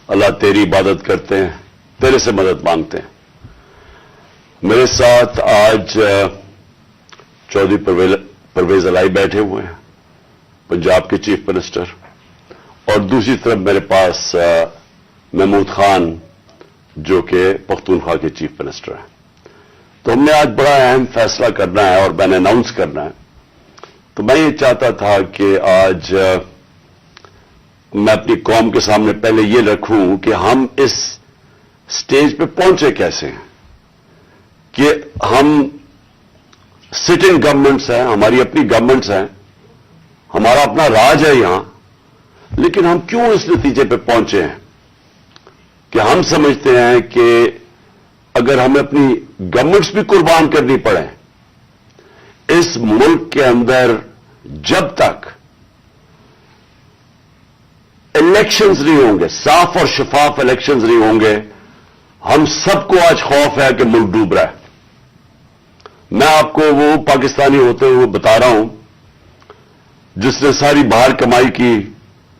اللہ تیری عبادت کرتے ہیں, تیرے سے مدد مانگتے ہیں. میرے ساتھ آج چودھری پرویز الائی بیٹھے ہوئے ہیں, پنجاب کے چیف منسٹر, اور دوسری طرف میرے پاس محمود خان جو کہ پختونخوا کے چیف منسٹر ہیں. تو ہم نے آج بڑا اہم فیصلہ کرنا ہے اور میں نے اناؤنس کرنا ہے. تو میں یہ چاہتا تھا کہ آج میں اپنی قوم کے سامنے پہلے یہ رکھوں کہ ہم اس سٹیج پہ پہنچے کیسے ہیں, کہ ہم سٹنگ گورنمنٹس ہیں, ہماری اپنی گورنمنٹس ہیں, ہمارا اپنا راج ہے یہاں, لیکن ہم کیوں اس نتیجے پہ پہنچے ہیں کہ ہم سمجھتے ہیں کہ اگر ہمیں اپنی گورنمنٹس بھی قربان کرنی پڑے اس ملک کے اندر, جب تک الیکشنز نہیں ہوں گے, صاف اور شفاف الیکشنز نہیں ہوں گے, ہم سب کو آج خوف ہے کہ ملک ڈوب رہا ہے. میں آپ کو وہ پاکستانی ہوتے ہوئے بتا رہا ہوں جس نے ساری باہر کمائی کی,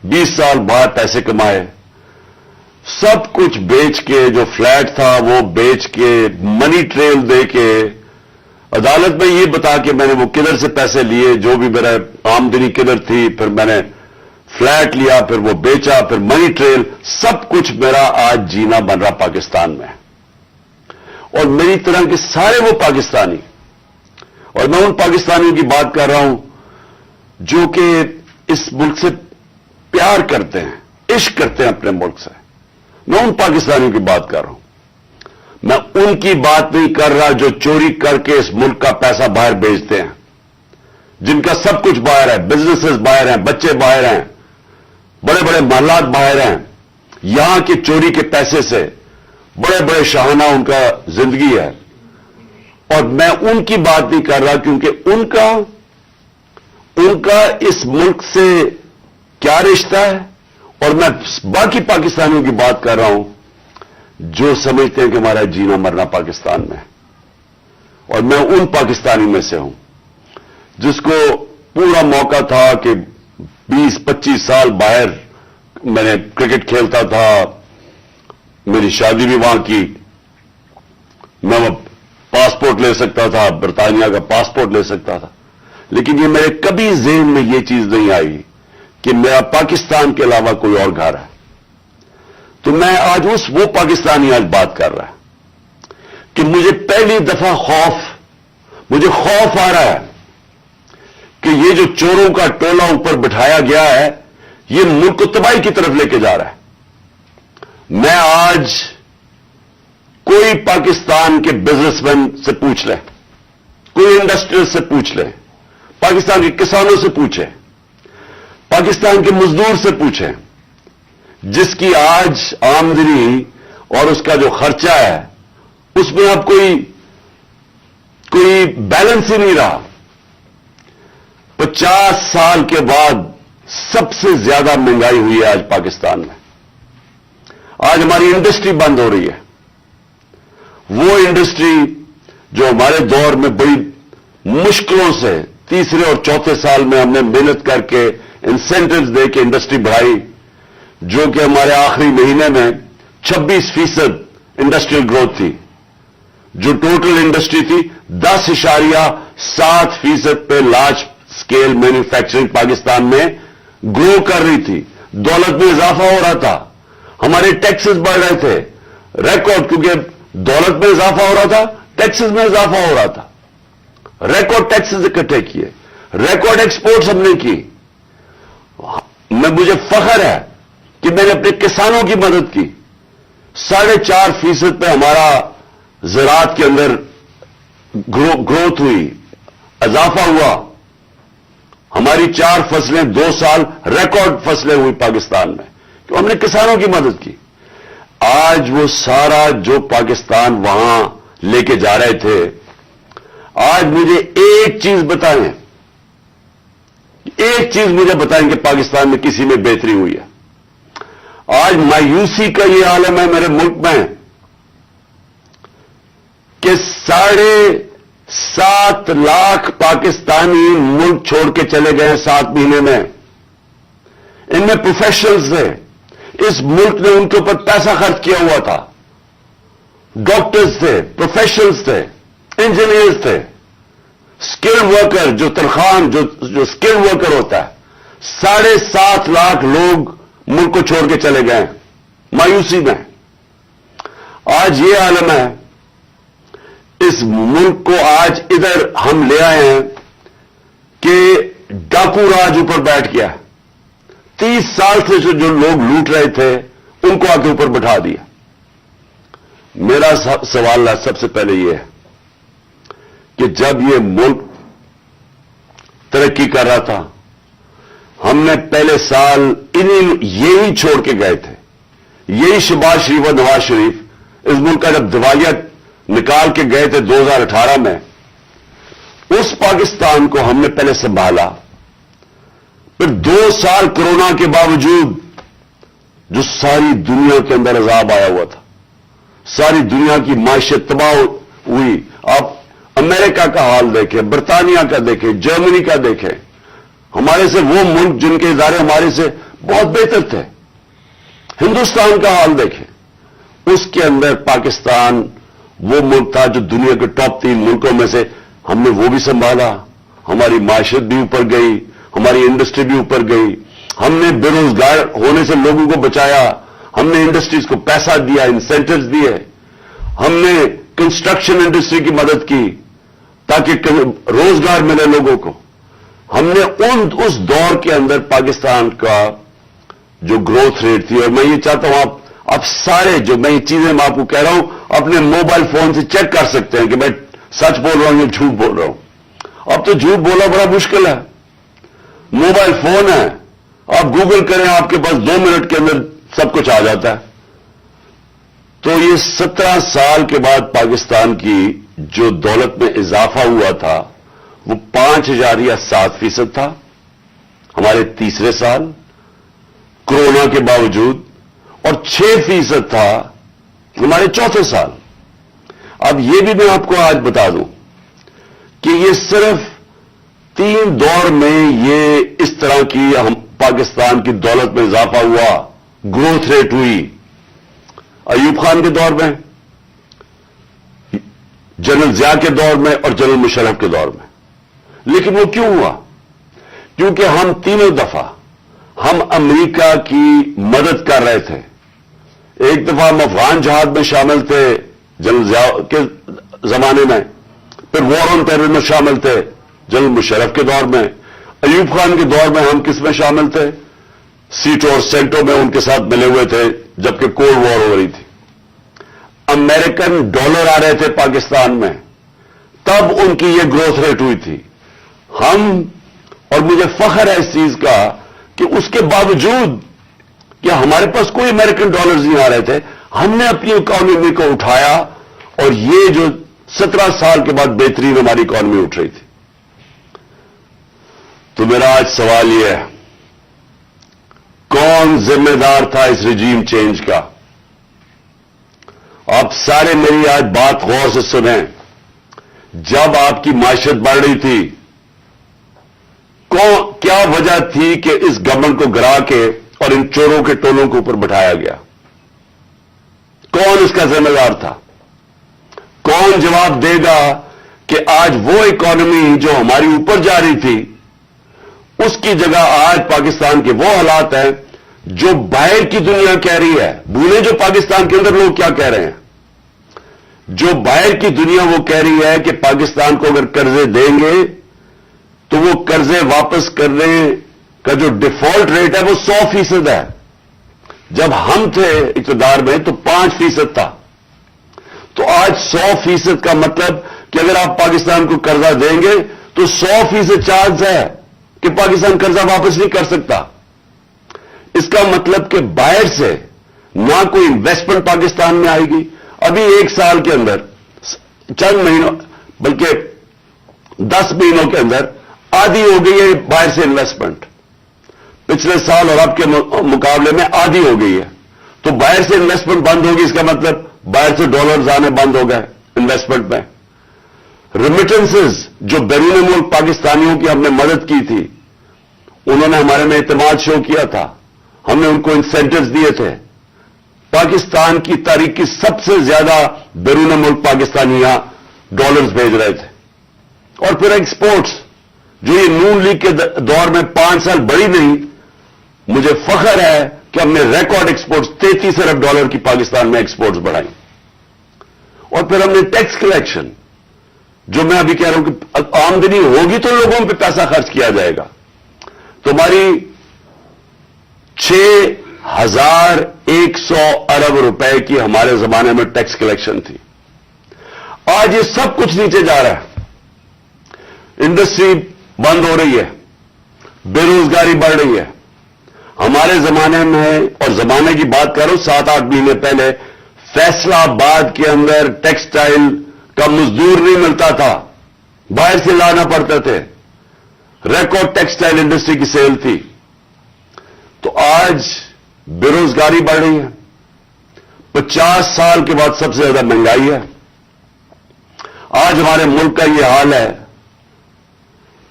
20 سال باہر پیسے کمائے, سب کچھ بیچ کے, جو فلیٹ تھا وہ بیچ کے, منی ٹریل دے کے, عدالت میں یہ بتا کے میں نے وہ کدھر سے پیسے لیے, جو بھی میرا آمدنی کدھر تھی, پھر میں نے فلیٹ لیا, پھر وہ بیچا, پھر منی ٹریل, سب کچھ میرا آج جینا بن رہا پاکستان میں. اور میری طرح کے سارے وہ پاکستانی, اور میں ان پاکستانیوں کی بات کر رہا ہوں جو کہ اس ملک سے پیار کرتے ہیں, عشق کرتے ہیں اپنے ملک سے, میں ان پاکستانیوں کی بات کر رہا ہوں. میں ان کی بات نہیں کر رہا جو چوری کر کے اس ملک کا پیسہ باہر بیچتے ہیں, جن کا سب کچھ باہر ہے, بزنسز باہر ہیں, بچے باہر ہیں, بڑے بڑے محلات باہر ہیں, یہاں کی چوری کے پیسے سے بڑے بڑے شاہانہ ان کا زندگی ہے. اور میں ان کی بات نہیں کر رہا کیونکہ ان کا اس ملک سے کیا رشتہ ہے, اور میں باقی پاکستانیوں کی بات کر رہا ہوں جو سمجھتے ہیں کہ ہمارا جینا مرنا پاکستان میں. اور میں ان پاکستانی میں سے ہوں جس کو پورا موقع تھا کہ 20-25 سال باہر میں نے کرکٹ کھیلتا تھا, میری شادی بھی وہاں کی, میں پاسپورٹ لے سکتا تھا, برطانیہ کا پاسپورٹ لے سکتا تھا, لیکن یہ میرے کبھی ذہن میں یہ چیز نہیں آئی کہ میرا پاکستان کے علاوہ کوئی اور گھر ہے. تو میں آج وہ پاکستانی آج بات کر رہا ہے کہ مجھے پہلی دفعہ مجھے خوف آ رہا ہے کہ یہ جو چوروں کا ٹولہ اوپر بٹھایا گیا ہے یہ ملک کو تباہی کی طرف لے کے جا رہا ہے. میں آج کوئی پاکستان کے بزنس مین سے پوچھ لیں, کوئی انڈسٹریل سے پوچھ لیں, پاکستان کے کسانوں سے پوچھیں, پاکستان کے مزدور سے پوچھیں, جس کی آج آمدنی اور اس کا جو خرچہ ہے اس میں اب کوئی بیلنس ہی نہیں رہا. 50 سال کے بعد سب سے زیادہ مہنگائی ہوئی ہے آج پاکستان میں. آج ہماری انڈسٹری بند ہو رہی ہے, وہ انڈسٹری جو ہمارے دور میں بڑی مشکلوں سے تیسرے اور چوتھے سال میں ہم نے محنت کر کے انسینٹیوز دے کے انڈسٹری بڑھائی, جو کہ ہمارے آخری مہینے میں 26% انڈسٹریل گروتھ تھی, جو ٹوٹل انڈسٹری تھی 10.7% پہ لارج اسکیل مینوفیکچرنگ پاکستان میں گرو کر رہی تھی. دولت میں اضافہ ہو رہا تھا, ہمارے ٹیکسز بڑھ رہے تھے, ریکارڈ, کیونکہ دولت میں اضافہ ہو رہا تھا, ٹیکسز میں اضافہ ہو رہا تھا, ریکارڈ ٹیکسز اکٹھے کیے, ریکارڈ ایکسپورٹس ہم نے کی. مجھے فخر ہے کہ میں نے اپنے کسانوں کی مدد کی. 4.5% پہ ہمارا زراعت کے اندر گروتھ ہوئی, اضافہ ہوا. ہماری 4 فصلیں 2 سال ریکارڈ فصلیں ہوئی پاکستان میں, کہ ہم نے کسانوں کی مدد کی. آج وہ سارا جو پاکستان وہاں لے کے جا رہے تھے, آج مجھے ایک چیز بتائیں, مجھے بتائیں کہ پاکستان میں کسی میں بہتری ہوئی ہے. آج مایوسی کا یہ عالم ہے میرے ملک میں کہ 7.5 لاکھ پاکستانی ملک چھوڑ کے چلے گئے 7 مہینے میں. ان میں پروفیشنلز تھے, इस मुल्क ने उनके ऊपर पैसा खर्च किया हुआ था, डॉक्टर्स थे, प्रोफेशनल्स थे, इंजीनियर्स थे, स्किल्ड वर्कर, जो तनख्वाह जो स्किल्ड वर्कर होता है, 7.5 लाख लोग मुल्क को छोड़ के चले गए मायूसी में। आज ये आलम है, इस मुल्क को आज इधर हम ले आए हैं कि डाकू राज ऊपर बैठ गया। 30 साल से जो लोग लूट रहे थे उनको आके ऊपर बैठा दिया। मेरा सवाल सबसे पहले यह है कि जब ये मुल्क तरक्की कर रहा था, हमने पहले साल यही छोड़ के गए थे, यही शहबाज शरीफ और नवाज शरीफ इस मुल्क का जब दिवालिया निकाल के गए थे 2018 में, उस पाकिस्तान को हमने पहले संभाला। फिर 2 साल कोरोना के बावजूद जो सारी दुनिया के अंदर अजाब आया हुआ था, सारी दुनिया की माशियत तबाह हुई। आप अमेरिका का हाल देखें, बरतानिया का देखें, जर्मनी का देखें, हमारे से वो मुल्क जिनके इदारे हमारे से बहुत बेहतर थे, हिंदुस्तान का हाल देखें, उसके अंदर पाकिस्तान वो मुल्क था जो दुनिया के टॉप 3 मुल्कों में से हमने वो भी संभाला। हमारी माशियत भी ऊपर गई, हमारी इंडस्ट्री भी ऊपर गई, हमने बेरोजगार होने से लोगों को बचाया, हमने इंडस्ट्रीज को पैसा दिया, इंसेंटिव्स दिए, हमने कंस्ट्रक्शन इंडस्ट्री की मदद की ताकि रोजगार मिले लोगों को। हमने उस दौर के अंदर पाकिस्तान का जो ग्रोथ रेट थी, और मैं ये चाहता हूं आप सारे जो मैं ये चीजें मैं आपको कह रहा हूं अपने मोबाइल फोन से चेक कर सकते हैं कि मैं सच बोल रहा हूं या झूठ बोल रहा हूं। अब तो झूठ बोलना बड़ा मुश्किल है, मोबाइल फोन है, आप गूगल करें, आपके पास 2 मिनट के अंदर सब कुछ आ जाता है। तो ये 17 साल के बाद पाकिस्तान की जो दौलत में इजाफा हुआ था वो 5,000 या 7% था हमारे तीसरे साल कोरोना के बावजूद, और 6% था हमारे चौथे साल। अब ये भी मैं आपको आज बता दूं कि ये सिर्फ 3 दौर में ये इस तरह की हम पाकिस्तान की दौलत में इजाफा हुआ, ग्रोथ रेट हुई। अयूब खान के दौर में, जनरल जिया के दौर में और जनरल मुशर्रफ के दौर में। लेकिन वो क्यों हुआ? क्योंकि हम तीनों दफा हम अमेरिका की मदद कर रहे थे। एक दफा हम अफगान जहाद में शामिल थे जनरल जिया के जमाने में, फिर वॉर ऑन टेरर में शामिल थे जनरल मुशर्रफ के दौर में। अयूब खान के दौर में हम किस में शामिल थे? सीटों और सेंटों में उनके साथ मिले हुए थे जबकि कोल्ड वॉर हो रही थी। अमेरिकन डॉलर आ रहे थे पाकिस्तान में, तब उनकी ये ग्रोथ रेट हुई थी। हम, और मुझे फख्र है इस चीज का कि उसके बावजूद कि हमारे पास कोई अमेरिकन डॉलर्स नहीं आ रहे थे, हमने अपनी इकोनॉमी को उठाया, और ये जो 17 साल के बाद बेहतरीन हमारी इकोनॉमी उठ रही थी। तो मेरा आज सवाल यह है, कौन जिम्मेदार था इस रिजीम चेंज का? आप सारे मेरी आज बात गौर से सुनें। जब आपकी माशियत बढ़ रही थी, क्या वजह थी कि इस गवर्नमेंट को गिरा के और इन चोरों के टोलों के ऊपर बिठाया गया? कौन इसका जिम्मेदार था? कौन जवाब देगा कि आज वो इकोनॉमी जो हमारी ऊपर जा रही थी, उसकी जगह आज पाकिस्तान के वो हालात हैं जो बाहर की दुनिया कह रही है। भूले जो पाकिस्तान के अंदर लोग क्या कह रहे हैं। जो बाहर की दुनिया वो कह रही है कि पाकिस्तान को अगर कर्जे देंगे तो वो कर्जे वापस करने का जो डिफॉल्ट रेट है वो 100% है। जब हम थे इक़्तिदार में तो 5% था। तो आज 100% का मतलब कि अगर आप पाकिस्तान को कर्जा देंगे तो 100% चांस है कि पाकिस्तान कर्जा वापस नहीं कर सकता। इसका मतलब कि बाहर से ना कोई इन्वेस्टमेंट पाकिस्तान में आएगी। अभी 1 साल के अंदर, चंद महीनों, बल्कि 10 महीनों के अंदर आधी हो गई है बाहर से इन्वेस्टमेंट। पिछले साल और अब के मुकाबले में आधी हो गई है। तो बाहर से इन्वेस्टमेंट बंद होगी, इसका मतलब बाहर से डॉलर्स आने बंद हो गए इन्वेस्टमेंट में। रेमिटेंसेस जो बैरून मुल्क पाकिस्तानियों की हमने मदद की थी, उन्होंने हमारे में एतमाद शो किया था, हमने उनको इंसेंटिव्स दिए थे। पाकिस्तान की तारीख की सबसे ज्यादा बैरून मुल्क पाकिस्तानी यहां डॉलर्स भेज रहे थे। और फिर एक्सपोर्ट्स, जो ये नून लीग के दौर में 5 साल बढ़ी नहीं, मुझे फख्र है कि हमने रिकॉर्ड एक्सपोर्ट्स $33 अरब की पाकिस्तान में एक्सपोर्ट्स बढ़ाई। और फिर हमने टैक्स कलेक्शन, जो मैं अभी कह रहा हूं कि आमदनी होगी तो लोगों पे पैसा खर्च किया जाएगा। तो हमारी 6,100 अरब रुपए की हमारे जमाने में टैक्स कलेक्शन थी। आज ये सब कुछ नीचे जा रहा है। इंडस्ट्री बंद हो रही है, बेरोजगारी बढ़ रही है। हमारे जमाने में, और जमाने की बात करो 7-8 महीने पहले, फैसलाबाद के अंदर टेक्सटाइल का मजदूर नहीं मिलता था, बाहर से लाना पड़ते थे। रिकॉर्ड टेक्सटाइल इंडस्ट्री की सेल थी। तो आज बेरोजगारी बढ़ रही है। 50 साल के बाद सबसे ज्यादा महंगाई है। आज हमारे मुल्क का यह हाल है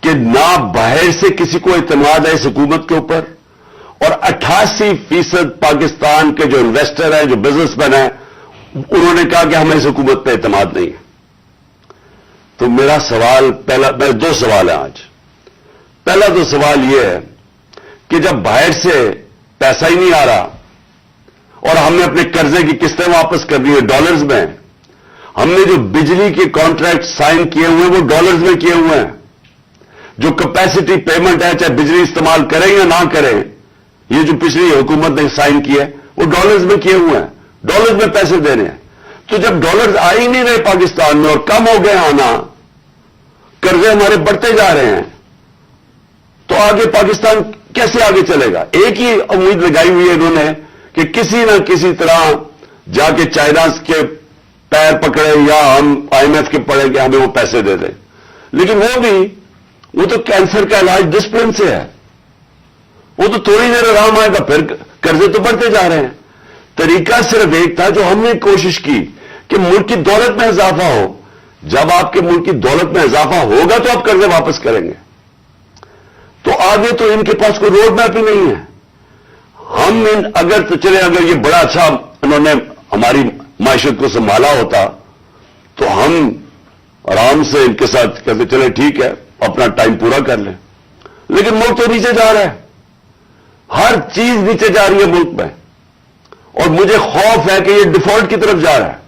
कि ना बाहर से किसी को इत्मीनान है इस हुकूमत के ऊपर, और 88% पाकिस्तान के जो इन्वेस्टर हैं, जो बिजनेसमैन हैं, उन्होंने कहा कि हमें इस हुकूमत पर इत्मीनान नहीं है। तो मेरा सवाल मेरे 2 सवाल हैं आज। पहला तो सवाल यह है कि जब बाहर से पैसा ही नहीं आ रहा और हमने अपने कर्जे की किस्तें वापस कर दी है डॉलर्स में, हमने जो बिजली के कॉन्ट्रैक्ट साइन किए हुए हैं वो डॉलर्स में किए हुए हैं, जो कैपेसिटी पेमेंट है, चाहे बिजली इस्तेमाल करें या ना करें, ये जो पिछली हुकूमत ने साइन किए वो डॉलर्स में किए हुए हैं, डॉलर्स में पैसे देने हैं। तो जब डॉलर्स आ ही नहीं रहे पाकिस्तान में और कम हो गए आना, कर्जे हमारे बढ़ते जा रहे हैं, तो आगे पाकिस्तान कैसे आगे चलेगा? एक ही उम्मीद लगाई हुई है इन्होंने कि किसी ना किसी तरह जाके चाइना के पैर पकड़े या हम IMF के पड़े कि हमें वो पैसे दे दें। लेकिन वो तो कैंसर का इलाज डिसिप्लिन से है। वो तो थोड़ी देर आराम आएगा, फिर कर्जे तो बढ़ते जा रहे हैं। तरीका सिर्फ एक था, जो हमने कोशिश की कि मुल्क की दौलत में इजाफा हो। जब आपके मुल्क की दौलत में इजाफा होगा तो आप कर्जे वापस करेंगे। तो आगे तो इनके पास कोई रोड मैप ही नहीं है। अगर ये बड़ा अच्छा उन्होंने हमारी मायशत को संभाला होता तो हम आराम से इनके साथ कहते चले ठीक है, अपना टाइम पूरा कर लें। लेकिन मुल्क तो नीचे जा रहा है, हर चीज नीचे जा रही है मुल्क में, और मुझे खौफ है कि ये डिफॉल्ट की तरफ जा रहा है।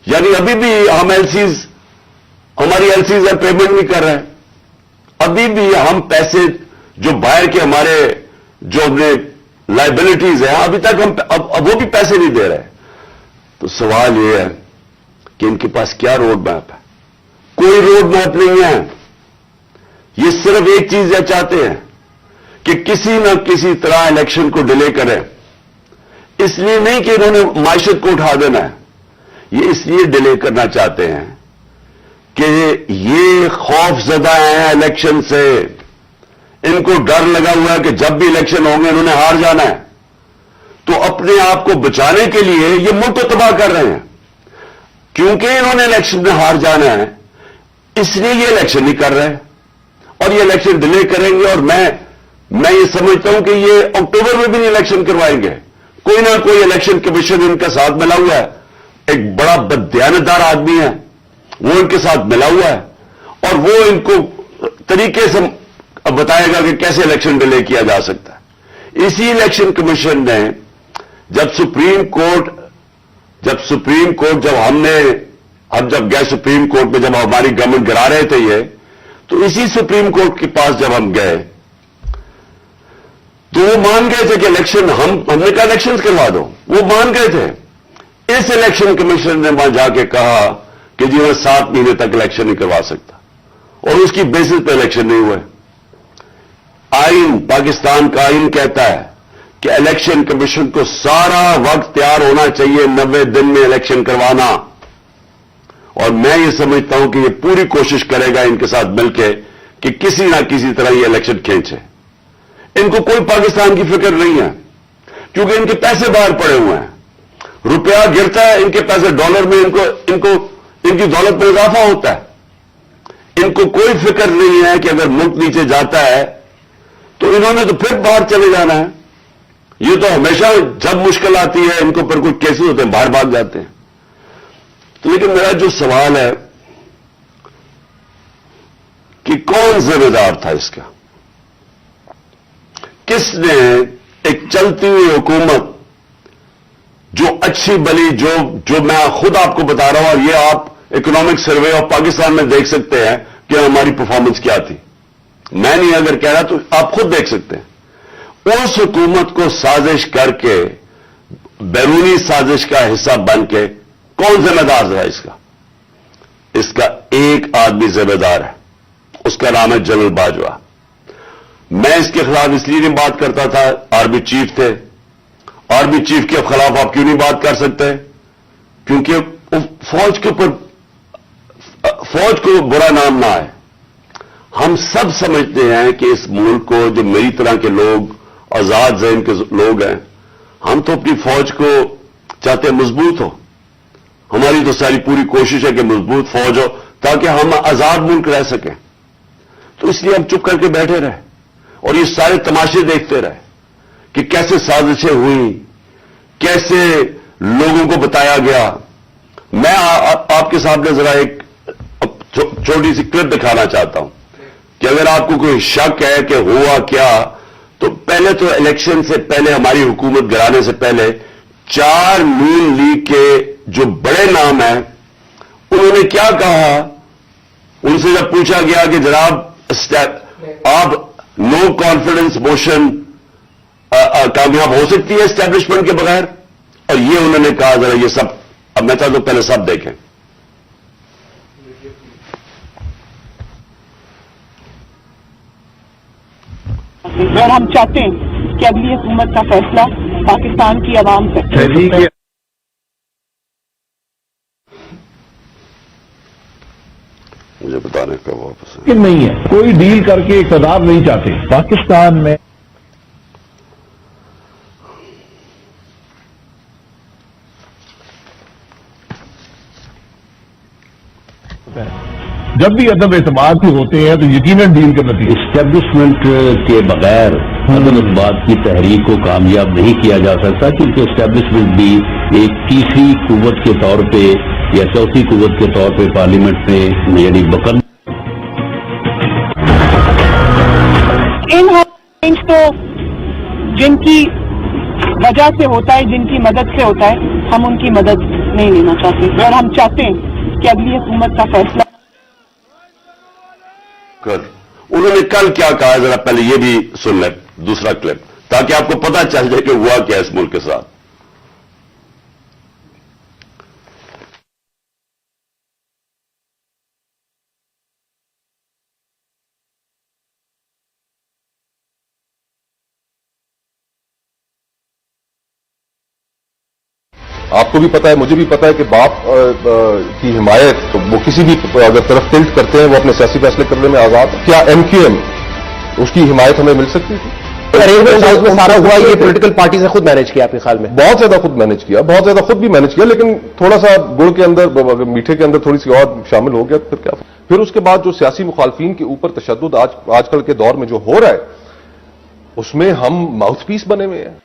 यानी अभी भी हम हमारी एलसीज है पेमेंट नहीं कर रहे हैं। अभी भी हम पैसे जो बाहर के हमारे जो अपने लाइबिलिटीज है, अभी तक हम अब वो भी पैसे नहीं दे रहे। तो सवाल ये है कि इनके पास क्या रोड मैप है? कोई रोड मैप नहीं है। ये सिर्फ एक चीज चाहते हैं कि किसी न किसी तरह इलेक्शन को डिले करें। इसलिए नहीं कि इन्होंने मायशत को उठा देना है, ये इसलिए डिले करना चाहते हैं कि ये खौफजदा हैं इलेक्शन से। इनको डर लगा हुआ है कि जब भी इलेक्शन होंगे इन्होंने हार जाना है। तो अपने आप को बचाने के लिए ये मुल्क को तबाह कर रहे हैं। क्योंकि इन्होंने इलेक्शन में हार जाना है, इसलिए ये इलेक्शन नहीं कर रहे हैं और ये इलेक्शन डिले करेंगे। और मैं ये समझता हूं कि ये अक्टूबर में भी नहीं इलेक्शन करवाएंगे। कोई ना कोई इलेक्शन कमीशन इनका साथ मिला हुआ है, एक बड़ा बददियानतदार आदमी है, वो इनके साथ मिला हुआ है और वो इनको तरीके से बताएगा कि कैसे इलेक्शन डिले किया जा सकता है। इसी इलेक्शन कमीशन ने जब सुप्रीम कोर्ट जब गए सुप्रीम कोर्ट में, जब हमारी गवर्नमेंट गिरा रहे थे ये, तो इसी सुप्रीम कोर्ट के पास जब हम गए तो वो मान गए थे कि इलेक्शन हमने कहा इलेक्शन करवा दो, वो मान गए थे। इस इलेक्शन कमीशन ने वहां जाके कहा कि जी मैं 7 महीने तक इलेक्शन नहीं करवा सकता, और उसकी बेसिस पे इलेक्शन नहीं हुए। आइन, पाकिस्तान का आइन कहता है कि इलेक्शन कमीशन को सारा वक्त तैयार होना चाहिए 90 दिन में इलेक्शन करवाना, और मैं ये समझता हूं कि ये पूरी कोशिश करेगा इनके साथ मिलकर कि किसी ना किसी तरह ये इलेक्शन खींचे। इनको कोई पाकिस्तान की फिक्र नहीं है, क्योंकि इनके पैसे बाहर पड़े हुए हैं। रुपया गिरता है, इनके पैसे डॉलर में, इनकी दौलत में इजाफा होता है। इनको कोई फिक्र नहीं है कि अगर मुल्क नीचे जाता है तो इन्होंने तो फिर बाहर चले जाना है। یہ تو ہمیشہ جب مشکل آتی ہے ان کو پر کوئی کیسز ہوتے ہیں باہر بھاگ جاتے ہیں. تو لیکن میرا جو سوال ہے کہ کون ذمہ دار تھا اس کا؟ کس نے ایک چلتی ہوئی حکومت جو اچھی بلی جو میں خود آپ کو بتا رہا ہوں، اور یہ آپ اکنامک سروے آف پاکستان میں دیکھ سکتے ہیں کہ ہماری پرفارمنس کیا تھی. میں نہیں اگر کہہ رہا تو آپ خود دیکھ سکتے ہیں. اس حکومت کو سازش کر کے بیرونی سازش کا حصہ بن کے کون ذمہ دار رہا اس کا؟ اس کا ایک آدمی ذمہ دار ہے، اس کا نام ہے جنرل باجوہ. میں اس کے خلاف اس لیے نہیں بات کرتا تھا، آرمی چیف تھے. آرمی چیف کے خلاف آپ کیوں نہیں بات کر سکتے؟ کیونکہ فوج کے اوپر فوج کو برا نام نہ آئے. ہم سب سمجھتے ہیں کہ اس ملک کو جو میری طرح کے لوگ آزاد ذہن کے لوگ ہیں، ہم تو اپنی فوج کو چاہتے ہیں مضبوط ہو. ہماری تو ساری پوری کوشش ہے کہ مضبوط فوج ہو تاکہ ہم آزاد ملک رہ سکیں. تو اس لیے ہم چپ کر کے بیٹھے رہے اور یہ سارے تماشے دیکھتے رہے کہ کیسے سازشیں ہوئیں، کیسے لوگوں کو بتایا گیا. میں آپ کے سامنے ذرا ایک چھوٹی سی کلپ دکھانا چاہتا ہوں کہ اگر آپ کو کوئی شک ہے کہ ہوا کیا، تو پہلے تو الیکشن سے پہلے ہماری حکومت گرانے سے پہلے 4 نون لیگ کے جو بڑے نام ہیں انہوں نے کیا کہا. ان سے جب پوچھا گیا کہ جناب آپ نو کانفیڈنس موشن کامیاب ہو سکتی ہے اسٹیبلشمنٹ کے بغیر، اور یہ انہوں نے کہا ذرا یہ سب اب میں چاہتا ہوں پہلے سب دیکھیں. اور ہم چاہتے ہیں کہ اگلی حکومت کا فیصلہ پاکستان کی عوام سے. مجھے بتانے کا واپس نہیں ہے، کوئی ڈیل کر کے اقتدار نہیں چاہتے پاکستان میں. جب بھی عدم اعتماد کی ہوتے ہیں تو یقیناً ڈیل کے نتیجے. اسٹیبلشمنٹ کے بغیر عدم اعتماد کی تحریک کو کامیاب نہیں کیا جا سکتا، کیونکہ اسٹیبلشمنٹ بھی ایک تیسری قوت کے طور پہ یا چوتھی قوت کے طور پہ پارلیمنٹ میں یعنی بکن. ان تو جن کی وجہ سے ہوتا ہے، جن کی مدد سے ہوتا ہے، ہم ان کی مدد نہیں لینا چاہتے اور ہم چاہتے ہیں کہ اگلی حکومت کا فیصلہ. انہوں نے کل کیا کہا ذرا پہلے یہ بھی سن لیں دوسرا کلپ تاکہ آپ کو پتہ چل جائے کہ ہوا کیا اس ملک کے ساتھ. آپ کو بھی پتا ہے، مجھے بھی پتا ہے کہ باپ کی حمایت وہ کسی بھی اگر طرف ٹلٹ کرتے ہیں وہ اپنے سیاسی فیصلے کرنے میں آزاد. کیا ایم کیو ایم اس کی حمایت ہمیں مل سکتی تھی؟ سارا ہوا یہ پولیٹیکل پارٹی سے خود مینج کیا آپ کے خیال میں؟ بہت زیادہ خود مینج کیا، بہت زیادہ خود بھی مینج کیا، لیکن تھوڑا سا گڑ کے اندر میٹھے کے اندر تھوڑی سی اور شامل ہو گیا پھر کیا. پھر اس کے بعد جو سیاسی مخالفین کے اوپر تشدد آج کل کے دور میں جو ہو رہا ہے اس میں ہم ماؤتھ پیس بنے ہوئے ہیں.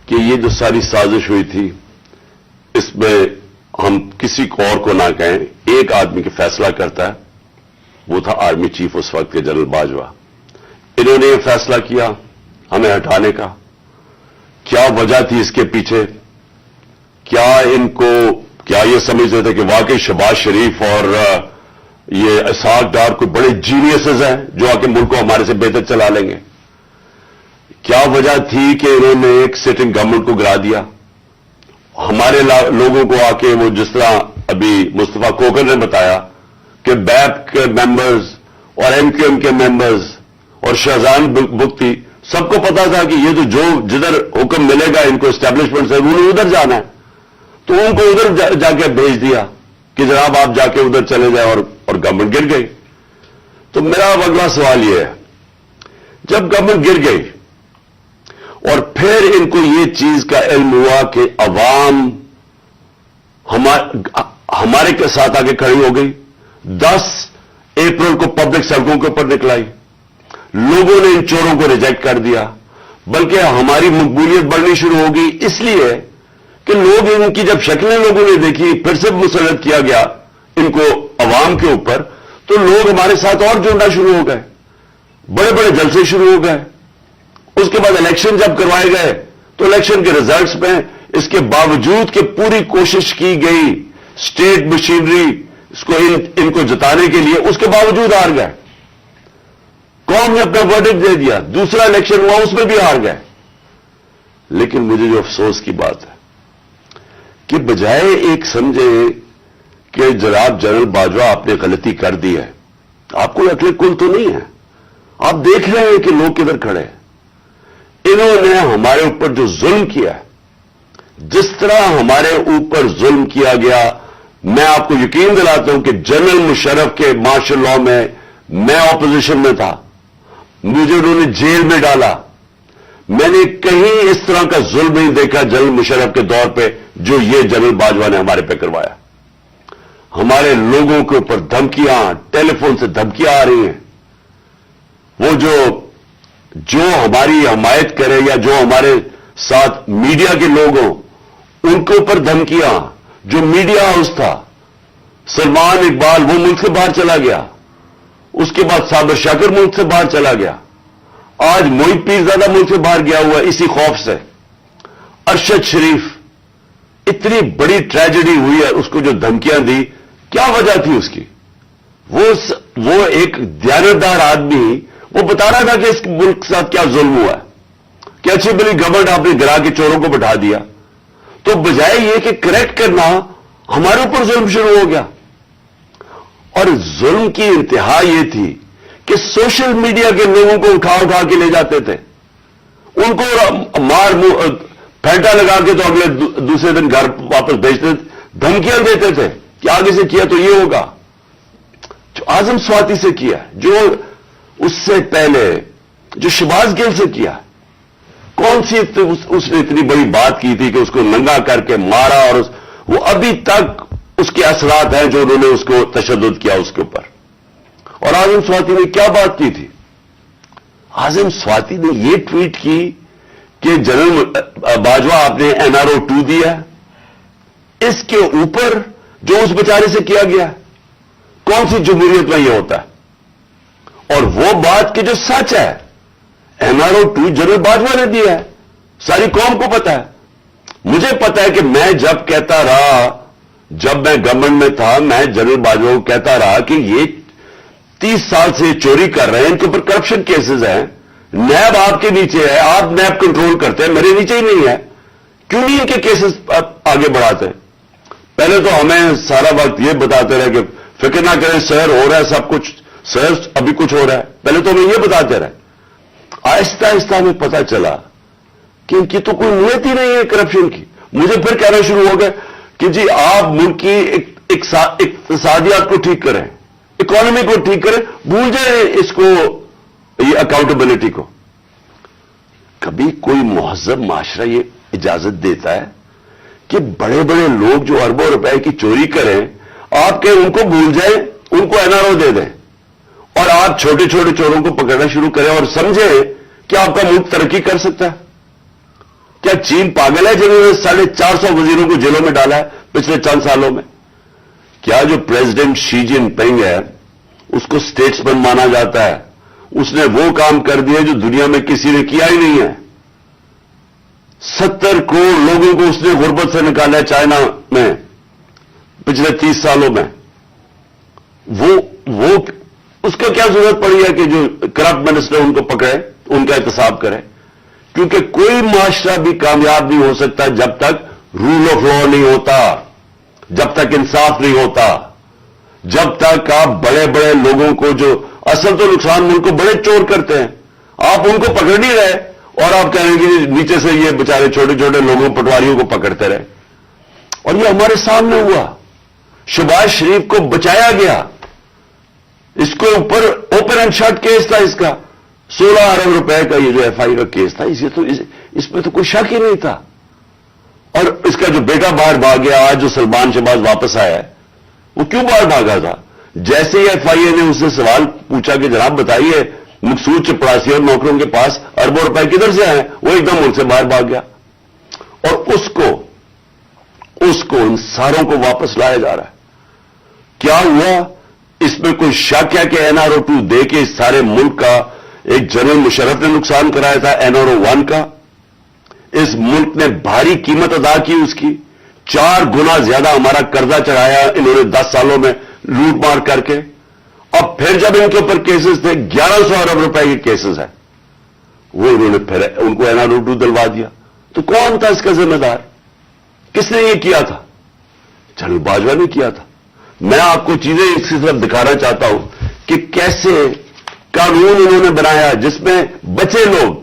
کہ یہ جو ساری سازش ہوئی تھی اس میں ہم کسی کو اور کو نہ کہیں، ایک آدمی کے فیصلہ کرتا ہے، وہ تھا آرمی چیف اس وقت کے جنرل باجوہ. انہوں نے یہ فیصلہ کیا ہمیں ہٹانے کا. کیا وجہ تھی اس کے پیچھے؟ کیا یہ سمجھتے تھے کہ واقعی شہباز شریف اور یہ اسحاق ڈار کوئی بڑے جینیسز ہیں جو آ کے ملک کو ہمارے سے بہتر چلا لیں گے؟ کیا وجہ تھی کہ انہوں نے ایک سٹنگ گورنمنٹ کو گرا دیا؟ ہمارے لوگوں کو آ کے وہ جس طرح ابھی مصطفیٰ کوکر نے بتایا کہ بیپ کے ممبرز اور ایم کیو ایم کے ممبرز اور شہزان بگٹی سب کو پتا تھا کہ یہ جو جدھر حکم ملے گا ان کو اسٹیبلشمنٹ سے انہوں نے ادھر جانا ہے، تو ان کو ادھر جا کے بھیج دیا کہ جناب آپ جا کے ادھر چلے جائیں اور گورنمنٹ گر گئی. تو میرا اگلا سوال یہ ہے، جب گورنمنٹ گر گئی اور پھر ان کو یہ چیز کا علم ہوا کہ عوام ہمارے کے ساتھ آگے کھڑی ہو گئی، 10 अप्रैल को पब्लिक सड़कों के ऊपर निकलाई, लोगों ने इन चोरों को रिजेक्ट कर दिया, बल्कि हमारी मकबूलियत बढ़नी शुरू हो गई इसलिए कि लोग इनकी जब शक्लें लोगों ने देखी, फिर से मुसल्लत किया गया इनको अवाम के ऊपर, तो लोग हमारे साथ और जुड़ना शुरू हो गए, बड़े बड़े जलसे शुरू हो गए। उसके बाद इलेक्शन जब करवाए गए तो इलेक्शन के रिजल्ट्स में इसके बावजूद कि पूरी कोशिश की गई स्टेट मशीनरी इसको इनको जिताने के लिए, उसके बावजूद हार गए। कौम ने अपना वर्डिक्ट दे दिया, दूसरा इलेक्शन हुआ उसमें भी हार गए। लेकिन मुझे जो अफसोस की बात है कि बजाय एक समझे कि जनाब जनरल बाजवा आपने गलती कर दी है, आपको अकल कुल तो नहीं है, आप देख रहे हैं कि लोग किधर खड़े हैं। इन्होंने हमारे ऊपर जो जुल्म किया है, जिस तरह हमारे ऊपर जुल्म किया गया, मैं आपको यकीन दिलाता हूं कि जनरल मुशर्रफ के मार्शल लॉ में मैं ऑपोजिशन में था, मुझे उन्होंने जेल में डाला। मैंने कहीं इस तरह का जुल्म नहीं देखा जनरल मुशर्रफ के दौर पे जो ये जनरल बाजवा ने हमारे पे करवाया। हमारे लोगों के ऊपर धमकियां, टेलीफोन से धमकियां आ रही हैं। वो जो हमारी हमायत करे या जो हमारे साथ मीडिया के लोग हों, उनके ऊपर धमकियां। जो मीडिया हाउस था, सलमान इकबाल, वो मुल्क से बाहर चला गया, उसके बाद साबिर शाकिर मुल्क से बाहर चला गया, आज मोहित पीरजादा मुल्क से बाहर गया हुआ इसी खौफ से। अरशद शरीफ, इतनी बड़ी ट्रेजेडी हुई है, उसको जो धमकियां दी, क्या वजह थी उसकी? वो एक दयानतदार आदमी, वो बता रहा था कि इस मुल्क के साथ क्या जुल्म हुआ है, कि अच्छी बड़ी गवर्नमेंट आपने गिरा के चोरों को बैठा दिया। तो बजाय ये कि करेक्ट करना, हमारे ऊपर जुल्म शुरू हो गया। और जुल्म की इंतहा ये थी कि सोशल मीडिया के लोगों को उठा उठा के ले जाते थे, उनको मार फेंटा लगा के तो अगले दूसरे दिन घर वापस भेजते थे, धमकियां देते थे कि आगे से किया तो ये होगा। जो आजम स्वाति से किया, जो उससे पहले जो शहबाज गिल से किया, कौन सी उसने इतनी बड़ी बात की थी कि उसको नंगा करके मारा, और वो अभी तक उसके असरात हैं जो उन्होंने उसको तशद्दुद किया उसके ऊपर। और आजम स्वाति ने क्या बात की थी? आजम स्वाति ने ये ट्वीट की कि जनरल बाजवा आपने एनआरओ 2 दिया, इसके ऊपर जो उस बेचारे से किया गया, कौन सी जमहूरियत में यह होता है? और वो बात कि जो सच है, एनआरओ 2 जनरल बाजवा ने दिया है, सारी कौम को पता है। मुझे पता है कि मैं जब कहता रहा, जब मैं गवर्नमेंट में था, मैं जनरल बाजवा को कहता रहा कि ये 30 साल से चोरी कर रहे हैं, इनके ऊपर करप्शन केसेस हैं, नैब आपके नीचे है, आप नैब कंट्रोल करते हैं, मेरे नीचे ही नहीं है, क्यों नहीं इनके केसेस आगे बढ़ाते हैं? पहले तो हमें सारा वक्त ये बताते रहे कि फिक्र ना करें सर, हो रहा है सब कुछ, सर अभी कुछ हो रहा है, पहले तो हमें ये बताते रहे। आहिस्ता आहिस्ता हमें पता चला कि इनकी तो कोई नीयत ही नहीं है करप्शन की। मुझे फिर कहना शुरू हो गया कि जी आप मुल्क की इक्तिसादियात को ठीक करें, इकोनॉमी को ठीक करें, भूल जाए इसको, ये अकाउंटेबिलिटी को। कभी कोई मुहज्जब माशरा ये इजाजत देता है कि बड़े बड़े लोग जो अरबों रुपए की चोरी करें, आप कहें उनको भूल जाए, उनको एनआरओ दे दें, और आप छोटे छोटे चोरों को पकड़ना शुरू करें और समझे कि आपका मुल्क तरक्की कर सकता है? क्या चीन पागल है जिन्होंने 450 वजीरों को जेलों में डाला है पिछले चंद सालों में? क्या जो प्रेसिडेंट शी जिनपिंग है उसको स्टेट्समैन माना जाता है, उसने वो काम कर दिया जो दुनिया में किसी ने किया ही नहीं है। 70 करोड़ लोगों को उसने गुर्बत से निकाला है चाइना में पिछले 30 सालों में। वो उसको क्या जरूरत पड़ी है कि जो करप्ट मिनिस्टर उनको पकड़े, उनका एहतसाब करे? क्योंकि कोई माशरा भी कामयाब नहीं हो सकता जब तक रूल ऑफ लॉ नहीं होता, जब तक इंसाफ नहीं होता, जब तक आप बड़े बड़े लोगों को, जो असल तो नुकसान मुल्क को बड़े चोर करते हैं, आप उनको पकड़ नहीं रहे और आप कह रहे हैं कि नीचे से ये बेचारे छोटे छोटे लोगों, पटवारियों को पकड़ते रहे। और ये हमारे सामने हुआ। शहबाज शरीफ को बचाया गया, इसके ऊपर ओपन एंड शट केस था, इसका 16 अरब रुपए का ये जो एफआई का केस था, इसमें तो कोई शक ही नहीं था। और इसका जो बेटा बाहर भाग गया, आज जो सलमान शहबाज वापस आया है, वो क्यों बाहर भागा था? जैसे ही एफआईए ने उससे सवाल पूछा कि जनाब बताइए मकसूद चपरासी और नौकरों के पास अरबों रुपए किधर से आए, वो एकदम उनसे बाहर भाग गया और उसको इन सारों को वापस लाया जा रहा है। क्या हुआ? इसमें कोई शक है कि एनआरओ 2 दे के इस सारे मुल्क का एक जनरल मुशर्रफ ने नुकसान कराया था एनआरओ 1 का। इस मुल्क ने भारी कीमत अदा की उसकी, 4 गुना ज्यादा हमारा कर्जा चढ़ाया इन्होंने 10 सालों में लूट मार करके। अब फिर जब इनके ऊपर केसेस थे 1100 अरब रुपए के केसेस हैं, वो इन्होंने फिर उनको एनआरओ 2 दिलवा दिया। तो कौन था इसका जिम्मेदार? किसने ये किया था? जनरल बाजवा ने किया था। मैं आपको चीजें इसकी तरफ दिखाना चाहता हूं कि कैसे कानून इन्होंने बनाया जिसमें बचे लोग,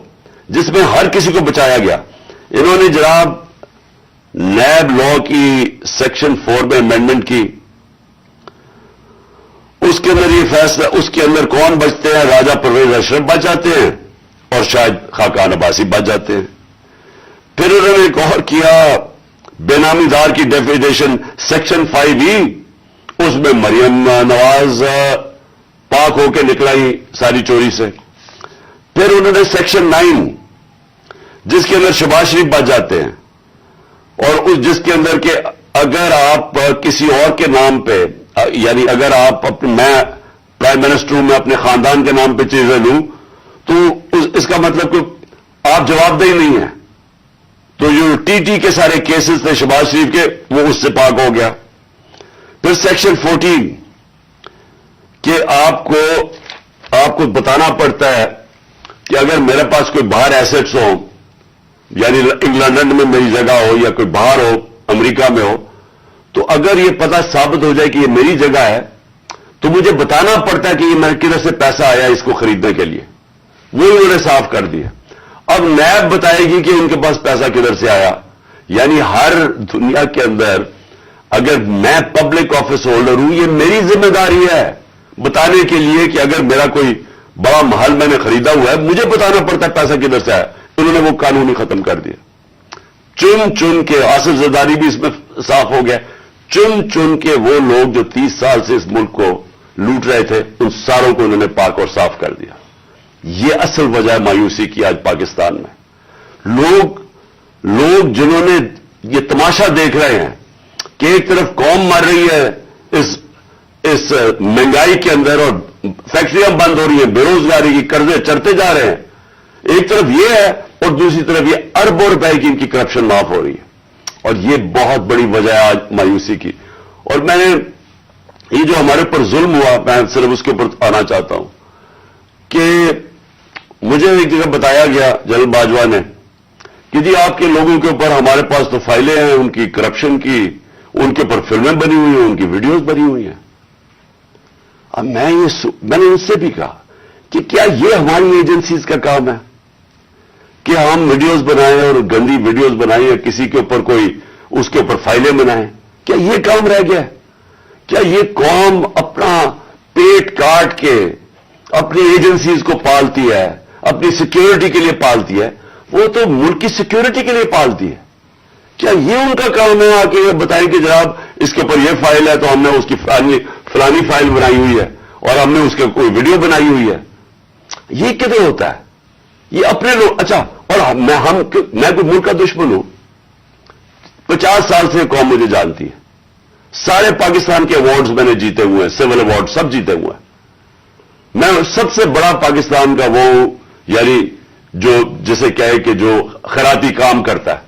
जिसमें हर किसी को बचाया गया। इन्होंने जनाब नैब लॉ की सेक्शन 4 में अमेंडमेंट की, उसके अंदर ये फैसला, उसके अंदर कौन बचते हैं? राजा परवेज अशरफ बच जाते हैं और शायद खाकान अब्बासी बच जाते हैं। फिर उन्होंने एक और किया, बेनामीदार की डेफिनेशन सेक्शन 5E, उसमें मरियम नवाज पाक होकर निकलाई सारी चोरी से। फिर उन्होंने सेक्शन 9 जिसके अंदर शहबाज शरीफ बच जाते हैं और उस जिसके अंदर के अगर आप किसी और के नाम पे, यानी अगर आप मैं प्राइम मिनिस्टर हूं, मैं अपने खानदान के नाम पे चीजें लूं तो इसका मतलब कि आप जवाबदेही नहीं है। तो जो टीटी के सारे केसेस थे शहबाज शरीफ के, वो उससे पाक हो गया। फिर सेक्शन 14 कि आपको बताना पड़ता है कि अगर मेरे पास कोई बाहर एसेट्स हो, यानी लंदन में मेरी जगह हो या कोई बाहर हो, अमेरिका में हो, तो अगर ये पता साबित हो जाए कि ये मेरी जगह है तो मुझे बताना पड़ता है कि ये मेरे किधर से पैसा आया इसको खरीदने के लिए। वो इन्होंने साफ कर दिया। अब नैब बताएगी कि उनके पास पैसा किधर से आया। यानी हर दुनिया के अंदर अगर मैं पब्लिक ऑफिस होल्डर हूं, ये मेरी जिम्मेदारी है बताने के लिए कि अगर मेरा कोई बड़ा महल मैंने खरीदा हुआ है, मुझे बताना पड़ता है पैसा किधर से आया। उन्होंने वो कानून ही खत्म कर दिया। चुन चुन के, आसिफ जरदारी भी इसमें साफ हो गया, चुन चुन के वो लोग जो 30 साल से इस मुल्क को लूट रहे थे, उन सारों को उन्होंने पाक और साफ कर दिया। ये असल वजह है मायूसी की आज पाकिस्तान में। लोग जिन्होंने ये तमाशा देख रहे हैं कि एक तरफ कौम मर रही है इस महंगाई के अंदर और फैक्ट्रियां बंद हो रही हैं, बेरोजगारी की कर्जे चढ़ते जा रहे हैं, एक तरफ ये है और दूसरी तरफ ये अरबों रुपए की इनकी करप्शन माफ हो रही है। और ये बहुत बड़ी वजह है आज मायूसी की। और मैंने ये जो हमारे ऊपर जुल्म हुआ, मैं सिर्फ उसके ऊपर आना चाहता हूं कि मुझे एक जगह बताया गया जनरल बाजवा ने कि जी आपके लोगों के ऊपर हमारे पास तो फाइलें हैं उनकी करप्शन की, उनके ऊपर फिल्में बनी हुई हैं, उनकी वीडियोस बनी हुई हैं। अब मैंने उससे भी कहा कि क्या ये हमारी एजेंसीज का काम है कि हम वीडियोस बनाएं और गंदी वीडियोस बनाएं या किसी के ऊपर कोई उसके ऊपर फाइलें बनाएं? क्या ये काम रह गया? क्या ये कौम अपना पेट काट के अपनी एजेंसीज को पालती है, अपनी सिक्योरिटी के लिए पालती है? वो तो मुल्क की सिक्योरिटी के लिए पालती है। क्या ये उनका काम है आके बताएं कि जनाब इसके ऊपर ये फाइल है तो हमने उसकी फलानी फाइल बनाई हुई है और हमने उसके कोई वीडियो बनाई हुई है? ये किधर होता है? ये अपने लोग। अच्छा, और मैं कोई मुल्क का दुश्मन हूं? 50 साल से कौम मुझे जानती है, सारे पाकिस्तान के अवार्ड्स मैंने जीते हुए हैं, सिविल अवार्ड सब जीते हुए हैं। मैं सबसे बड़ा पाकिस्तान का वो, यानी जो जिसे कहे कि जो खैराती काम करता है,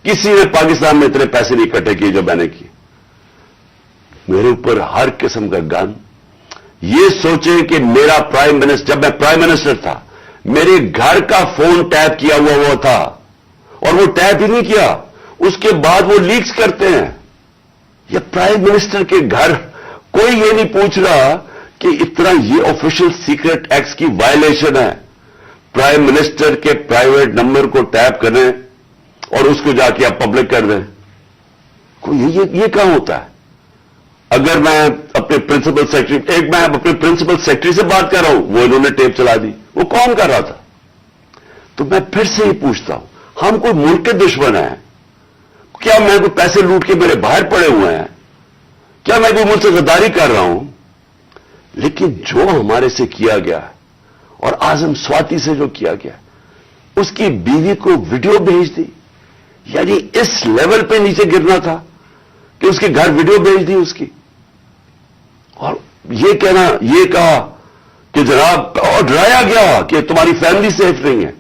किसी ने पाकिस्तान में इतने पैसे नहीं इकट्ठे किए जो मैंने किए। मेरे ऊपर हर किस्म का गन। ये सोचें कि मेरा प्राइम मिनिस्टर, जब मैं प्राइम मिनिस्टर था, मेरे घर का फोन टैप किया हुआ था और वो टैप ही नहीं किया, उसके बाद वो लीक्स करते हैं। ये प्राइम मिनिस्टर के घर, कोई ये नहीं पूछ रहा कि इतना ये ऑफिशियल सीक्रेट एक्ट की वायलेशन है। प्राइम मिनिस्टर के प्राइवेट नंबर को टैप करें और उसको जाके आप पब्लिक कर दें। कोई ये कहां होता है? अगर मैं अपने प्रिंसिपल सेक्रेटरी, मैं अपने प्रिंसिपल सेक्रेटरी से बात कर रहा हूं, वो इन्होंने टेप चला दी, वो कौन कर रहा था? तो मैं फिर से ही पूछता हूं, हम कोई मुल्क के दुश्मन हैं क्या? मैं कोई पैसे लूट के मेरे बाहर पड़े हुए हैं क्या? मैं कोई मुल्क से गद्दारी कर रहा हूं? لیکن جو ہمارے سے کیا گیا اور آزم سواتی سے جو کیا گیا, اس کی بیوی کو ویڈیو بھیج دی. یعنی اس لیول پہ نیچے گرنا تھا کہ اس کے گھر ویڈیو بھیج دی اس کی, اور یہ کہنا, یہ کہا کہ جناب, اور ڈرایا گیا کہ تمہاری فیملی سیف نہیں ہے.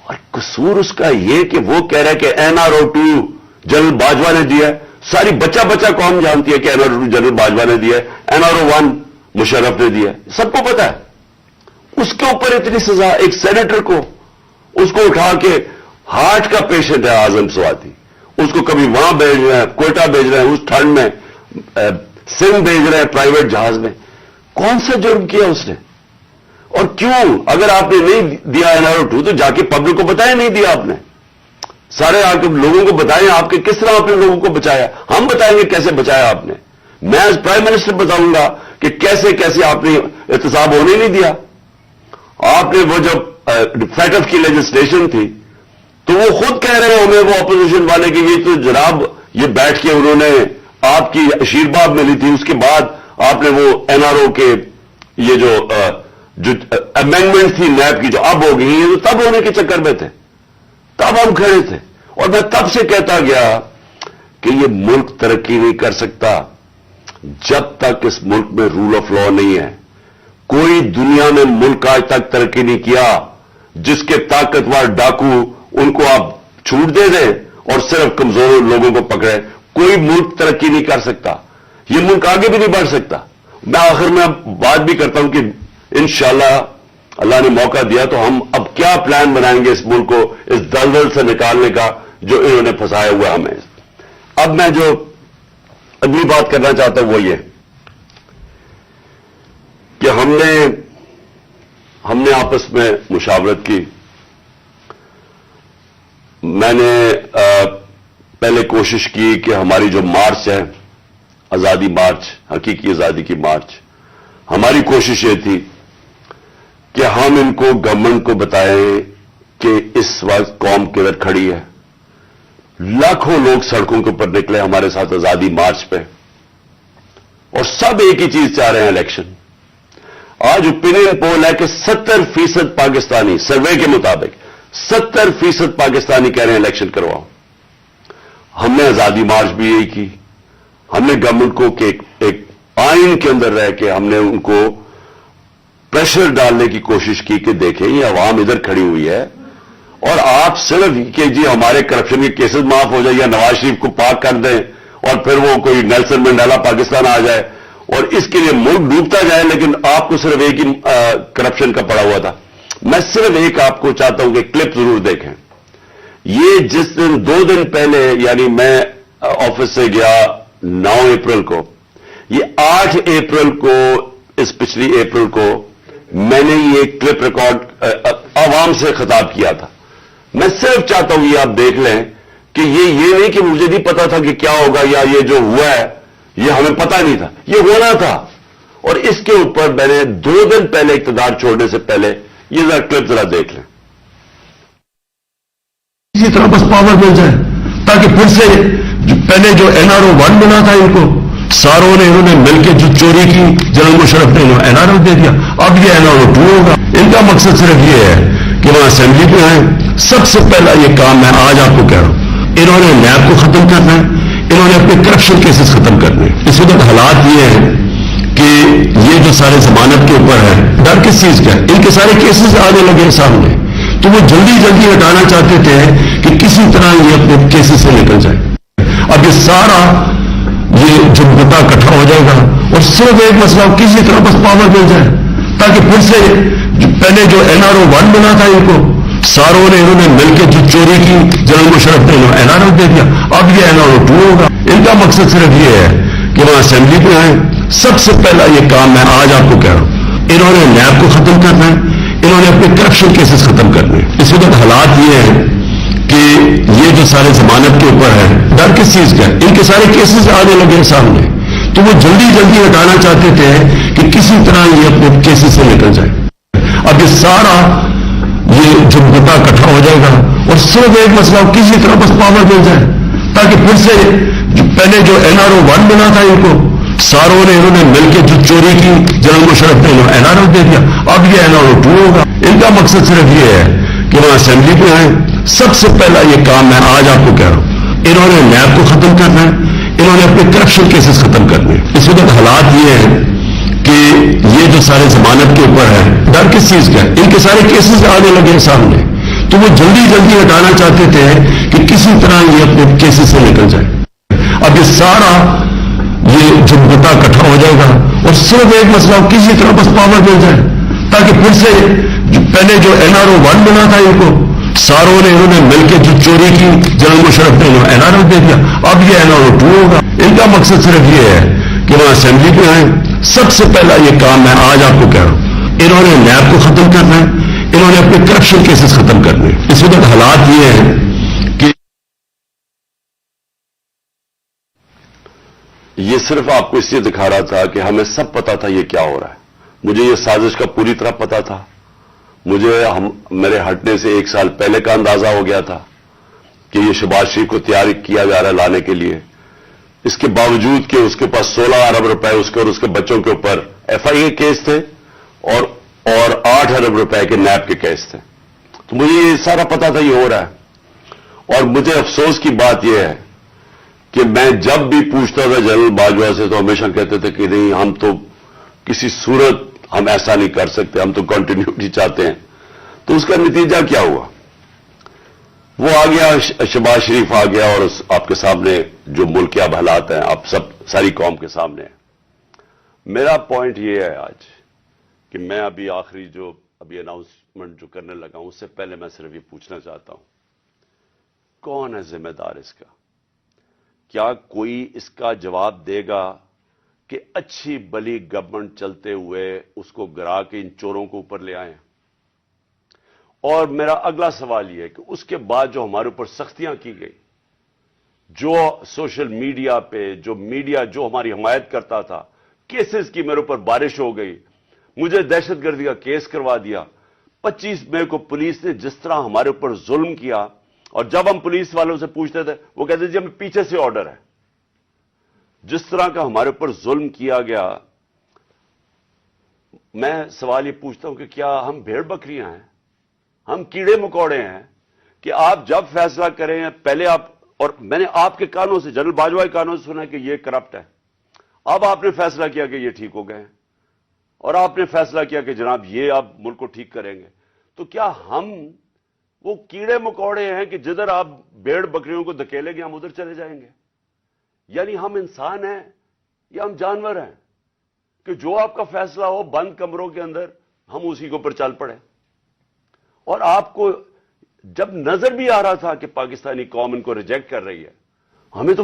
اور قصور اس کا یہ کہ وہ کہہ رہا ہے کہ NRO2 جنرل باجوہ نے دیا ہے. ساری بچہ قوم جانتی ہے کہ NRO2 جنرل باجوہ نے دیا ہے, NRO1 مشرف نے دیا ہے, سب کو پتا ہے. اس کے اوپر اتنی سزا, ایک سینیٹر کو, اس کو اٹھا کے, ہارٹ کا پیشنٹ ہے اعظم سواتی, اس کو کبھی وہاں بھیج رہے ہیں, کوئٹہ بھیج رہے ہیں, اس ٹھنڈ میں سندھ بھیج رہے ہیں پرائیویٹ جہاز میں. کون سا جرم کیا اس نے؟ اور کیوں؟ اگر آپ نے نہیں دیا NRO2 تو جا کے پبلک کو بتائیں نہیں دیا آپ نے. سارے آ کے لوگوں کو بتائیں آپ کے کس طرح آپ نے لوگوں کو بچایا. ہم بتائیں گے کیسے بچایا آپ نے. میں ایز پرائم منسٹر بتاؤں گا کہ کیسے آپ نے احتساب ہونے نہیں دیا. آپ نے وہ جب فیٹف کی لیجسلیشن تھی تو وہ خود کہہ رہے ہوں ہمیں وہ اپوزیشن والے کہ یہ تو جناب یہ بیٹھ کے انہوں نے آپ کی آشیرواد ملی تھی, اس کے بعد آپ نے وہ NRO کے یہ جو امینڈمنٹ تھی نیب کی جو اب ہو گئی ہیں, تب ہونے کے چکر میں تھے, تب ہم کھڑے تھے. اور میں تب سے کہتا گیا کہ یہ ملک ترقی نہیں کر سکتا جب تک اس ملک میں رول آف لا نہیں ہے. کوئی دنیا میں ملک آج تک ترقی نہیں کیا جس کے طاقتور ڈاکو ان کو آپ چھوٹ دے دیں اور صرف کمزور لوگوں کو پکڑے. کوئی ملک ترقی نہیں کر سکتا, یہ ملک آگے بھی نہیں بڑھ سکتا. میں آخر میں بات بھی کرتا ہوں کہ انشاءاللہ اللہ نے موقع دیا تو ہم اب کیا پلان بنائیں گے اس ملک کو اس دلدل سے نکالنے کا جو انہوں نے پھنسایا ہوا ہمیں. اب میں جو اگلی بات کرنا چاہتا ہوں وہ یہ کہ ہم نے آپس میں مشاورت کی. میں نے پہلے کوشش کی کہ ہماری جو مارچ ہے, آزادی مارچ, حقیقی آزادی کی مارچ, ہماری کوشش یہ تھی کہ ہم ان کو گورنمنٹ کو بتائیں کہ اس وقت قوم کدھر کھڑی ہے. لاکھوں لوگ سڑکوں کے اوپر نکلے ہمارے ساتھ آزادی مارچ پہ, اور سب ایک ہی چیز چاہ رہے ہیں, الیکشن. آج اوپینین پول ہے کہ 70% پاکستانی, سروے کے مطابق 70% پاکستانی کہہ رہے ہیں الیکشن کرواؤ. ہم نے آزادی مارچ بھی یہی کی. ہم نے گورنمنٹ کو کہ ایک آئین کے اندر رہ کے ہم نے ان کو پریشر ڈالنے کی کوشش کی کہ دیکھیں یہ عوام ادھر کھڑی ہوئی ہے اور آپ صرف کہ جی ہمارے کرپشن کے کیسز معاف ہو جائے یا نواز شریف کو پاک کر دیں اور پھر وہ کوئی نیلسن منڈیلا پاکستان آ جائے اور اس کے لیے ملک ڈوبتا جائے, لیکن آپ کو صرف ایک ہی کرپشن کا پڑا ہوا تھا. میں صرف ایک آپ کو چاہتا ہوں کہ کلپ ضرور دیکھیں. یہ جس دن 2 دن پہلے, یعنی میں آفس سے گیا 9 اپریل کو, یہ 8 اپریل کو, اس پچھلی اپریل کو میں نے یہ کلپ ریکارڈ عوام سے خطاب کیا تھا. میں صرف چاہتا ہوں یہ آپ دیکھ لیں کہ یہ نہیں کہ مجھے نہیں پتا تھا کہ کیا ہوگا یا یہ جو ہوا ہے یہ ہمیں پتا نہیں تھا, یہ ہونا تھا. اور اس کے اوپر میں نے 2 دن پہلے اقتدار چھوڑنے سے پہلے یہ ذرا کلپ ذرا دیکھ لیں. اسی طرح بس پاور مل جائے تاکہ پھر سے پہلے جو NRO1 بنا تھا ان کو ساروں نے انہوں نے مل کے جو چوری کی جنرل مشرف نے NRO دے دیا, اب یہ NRO2 ہوگا. ان کا مقصد صرف یہ ہے کہ وہاں اسمبلی پہ آئیں. سب سے پہلا یہ کام میں آج آپ کو کہہ رہا ہوں, انہوں نے نیب کو ختم کرنا ہے, انہوں نے اپنے کرپشن کیسز ختم کرنے. اس وقت حالات یہ ہیں کہ یہ جو سارے ضمانت کے اوپر ہے, ڈر کس چیز کا ہے, ان کے سارے کیسز آنے لگے سامنے, تو وہ جلدی ہٹانا چاہتے تھے کہ کسی طرح یہ اپنے کیسز سے نکل جائے. اب یہ سارا یہ جو مدعا اکٹھا ہو جائے گا اور صرف ایک مسئلہ کسی طرح بس پاور مل جائے تاکہ پھر سے پہلے جو NRO1 بنا تھا ان کو ساروں نے انہوں نے مل کے جو چوری کی جنرل مشرف نے NRO دے دیا, اب یہ NRO2 ہوگا. ان کا مقصد صرف یہ ہے کہ وہاں اسمبلی پہ آئیں. سب سے پہلا یہ کام میں آج آپ کو کہہ رہا ہوں, انہوں نے نیب کو ختم کرنا ہے, انہوں نے اپنے کرپشن کیسز ختم کرنے. اس وقت حالات یہ ہیں کہ یہ جو سارے ضمانت کے اوپر ہے, ڈر کس چیز کا ہے, ان کے سارے کیسز آنے لگے سامنے, تو وہ جلدی ہٹانا چاہتے تھے کہ کسی طرح یہ اپنے کیسز سے نکل جائے. اب یہ سارا یہ جو مدعا اکٹھا ہو جائے گا اور صرف ایک مسئلہ کسی طرح بس پاور مل جائے تاکہ پھر سے پہلے جو NRO1 بنا تھا ان کو सारों ने इन्होंने मिलकर जो चोरी की जनरल मुशर्रफ ने एनआरएल दे दिया, अब ये एनआरओ 2 होगा। इनका मकसद सिर्फ ये है कि वहां असेंबली पे आए। सबसे पहला ये काम मैं आज आपको कह रहा हूं, इन्होंने नैब को खत्म करना है, इन्होंने अपने करप्शन केसेस खत्म करने हैं। इस वक्त हालात ये हैं कि ये जो सारे जमानत के ऊपर है, डर किस चीज का है, इनके सारे केसेस आने लगे हैं सामने, तो वो जल्दी जल्दी हटाना चाहते थे कि किसी तरह ये अपने केसेस से निकल जाए। अब ये सारा ये जो मुद्दा इकट्ठा हो जाएगा और सिर्फ एक मसला किसी तरह बस पावर मिल जाए, ताकि फिर से पहले जो एनआरओ 1 बना था इनको, सारों ने इन्होंने मिलकर जो चोरी की जनरल मुशर्रफ ने एनआरएल दे दिया, अब ये एनआरओ 2 होगा। इनका मकसद सिर्फ ये है कि वहां असेंबली पे आए। सबसे पहला ये काम मैं आज आपको कह रहा हूं, इन्होंने नैब को खत्म करना है, इन्होंने अपने करप्शन केसेस खत्म करने हैं। इस वक्त हालात ये हैं कि ये सिर्फ आपको इसलिए दिखा रहा था कि हमें सब पता था ये क्या हो रहा है। मुझे ये साजिश का पूरी तरह पता था। मुझे मेरे हटने से 1 साल पहले का अंदाजा हो गया था कि ये शहबाज शरीफ को तैयार किया जा रहा है लाने के लिए। इसके बावजूद कि उसके पास 16 अरब रुपए उसके और उसके बच्चों के ऊपर एफआईए केस थे और 8 अरब रुपए के नैब के केस थे, तो मुझे ये सारा पता था ये हो रहा है। और मुझे अफसोस की बात यह है कि मैं जब भी पूछता था जनरल बाजवा से तो हमेशा कहते थे कि नहीं, हम तो किसी सूरत हम ऐसा नहीं कर सकते, हम तो कंटिन्यूटी चाहते हैं। तो उसका नतीजा क्या हुआ? वो आ गया, शहबाज शरीफ आ गया और आपके सामने जो मुल्क के अब हालात हैं, आप सब सारी कौम के सामने है। मेरा पॉइंट ये है आज कि मैं अभी आखिरी जो अभी अनाउंसमेंट जो करने लगा हूं, उससे पहले मैं सिर्फ ये पूछना चाहता हूं, कौन है जिम्मेदार इसका? क्या कोई इसका जवाब देगा कि अच्छी भली गवर्नमेंट चलते हुए उसको गिरा के इन चोरों को ऊपर ले आए? और मेरा अगला सवाल यह है कि उसके बाद जो हमारे ऊपर सख्तियां की गई, जो सोशल मीडिया पे जो मीडिया जो हमारी हमायत करता था, केसेस की मेरे ऊपर बारिश हो गई, मुझे दहशतगर्दी का केस करवा दिया। 25 मई को पुलिस ने जिस तरह हमारे ऊपर जुल्म किया, और जब हम पुलिस वालों से पूछते थे वो कहते जी हमें पीछे से ऑर्डर है। जिस तरह का हमारे ऊपर जुल्म किया गया, मैं सवाल ये पूछता हूं कि क्या हम भेड़ बकरियां हैं, हम कीड़े मकोड़े हैं कि आप जब फैसला करें पहले आप, और मैंने आपके कानों से, जनरल बाजवा के कानों से सुना कि ये करप्ट है, अब आपने फैसला किया कि ये ठीक हो गए हैं और आपने फैसला किया कि जनाब ये आप मुल्क को ठीक करेंगे। तो क्या हम वो कीड़े मकोड़े हैं कि जिधर आप भेड़ बकरियों को धकेलेंगे हम उधर चले जाएंगे? यानी हम इंसान हैं या हम जानवर हैं कि जो आपका फैसला हो बंद कमरों के अंदर हम उसी के ऊपर चल पड़े? और आपको जब नजर भी आ रहा था कि पाकिस्तानी कौम इनको रिजेक्ट कर रही है, हमें तो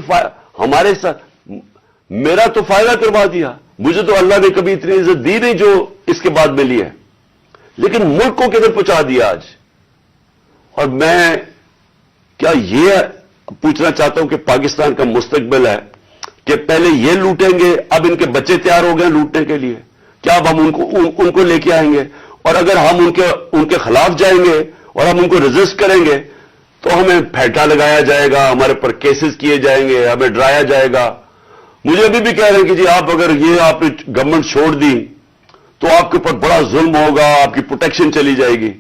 हमारे साथ मेरा तो फायदा करवा दिया। मुझे तो अल्लाह ने कभी इतनी इज्जत दी नहीं जो इसके बाद मिली है, लेकिन मुल्क को किधर पहुंचा दिया आज। और मैं क्या ये पूछना चाहता हूं कि पाकिस्तान का मुस्तकबिल है कि पहले ये लूटेंगे, अब इनके बच्चे तैयार हो गए लूटने के लिए, क्या अब हम उनको लेके आएंगे? और अगर हम उनके खिलाफ जाएंगे और हम उनको रेजिस्ट करेंगे तो हमें फेंटा लगाया जाएगा, हमारे पर केसेस किए जाएंगे, हमें डराया जाएगा। मुझे अभी भी कह रहे हैं कि जी आप अगर ये आपने गवर्नमेंट छोड़ दी तो आपके ऊपर बड़ा जुल्म होगा, आपकी प्रोटेक्शन चली जाएगी।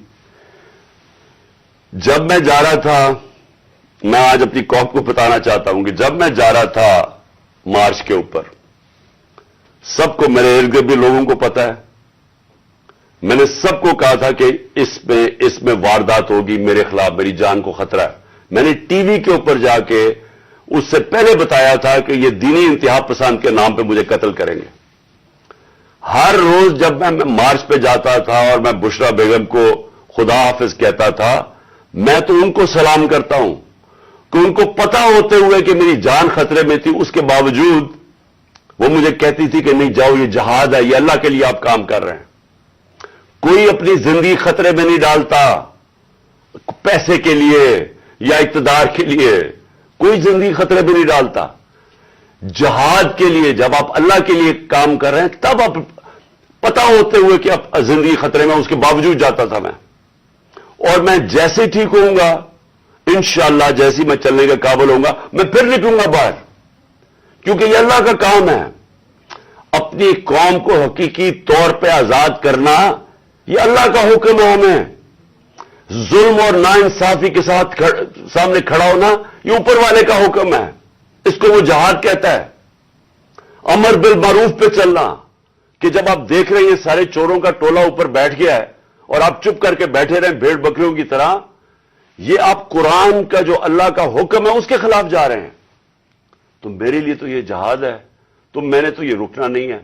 जब मैं जा रहा था, मैं आज अपनी कौम को बताना चाहता हूं कि जब मैं जा रहा था मार्च के ऊपर, सबको, मेरे इर्द गिर्द भी लोगों को पता है, मैंने सबको कहा था कि इसमें वारदात होगी, मेरे खिलाफ मेरी जान को खतरा है। मैंने टीवी के ऊपर जाके उससे पहले बताया था कि ये दीनी इंतहा पसंद के नाम पे मुझे कत्ल करेंगे। हर रोज जब मैं मार्च पे जाता था और मैं बुशरा बेगम को खुदा हाफिज कहता था, मैं तो उनको सलाम करता हूं कि उनको पता होते हुए कि मेरी जान खतरे में थी, उसके बावजूद वो मुझे कहती थी कि नहीं जाओ, ये जहाद है, ये अल्लाह के लिए आप काम कर रहे हैं। कोई अपनी जिंदगी खतरे में नहीं डालता पैसे के लिए या इक्तदार के लिए, कोई जिंदगी खतरे में नहीं डालता। जहाद के लिए, जब आप अल्लाह के लिए काम कर रहे हैं, तब आप पता होते हुए कि आप जिंदगी खतरे में, उसके बावजूद जाता था मैं। और मैं जैसे ठीक होऊंगा इंशाअल्लाह, जैसे मैं चलने का काबिल होऊंगा, मैं फिर निकलूंगा बाहर, क्योंकि ये अल्लाह का काम है। اپنی قوم کو حقیقی طور پہ آزاد کرنا یہ اللہ کا حکم ہے ہمیں. ظلم اور ناانصافی کے ساتھ سامنے کھڑا ہونا یہ اوپر والے کا حکم ہے. اس کو وہ جہاد کہتا ہے. امر بالمعروف پہ چلنا کہ جب آپ دیکھ رہے ہیں یہ سارے چوروں کا ٹولہ اوپر بیٹھ گیا ہے اور آپ چپ کر کے بیٹھے رہیں بھیڑ بکریوں کی طرح, یہ آپ قرآن کا جو اللہ کا حکم ہے اس کے خلاف جا رہے ہیں. تو میرے لیے تو یہ جہاد ہے, تو میں نے تو یہ رکنا نہیں ہے.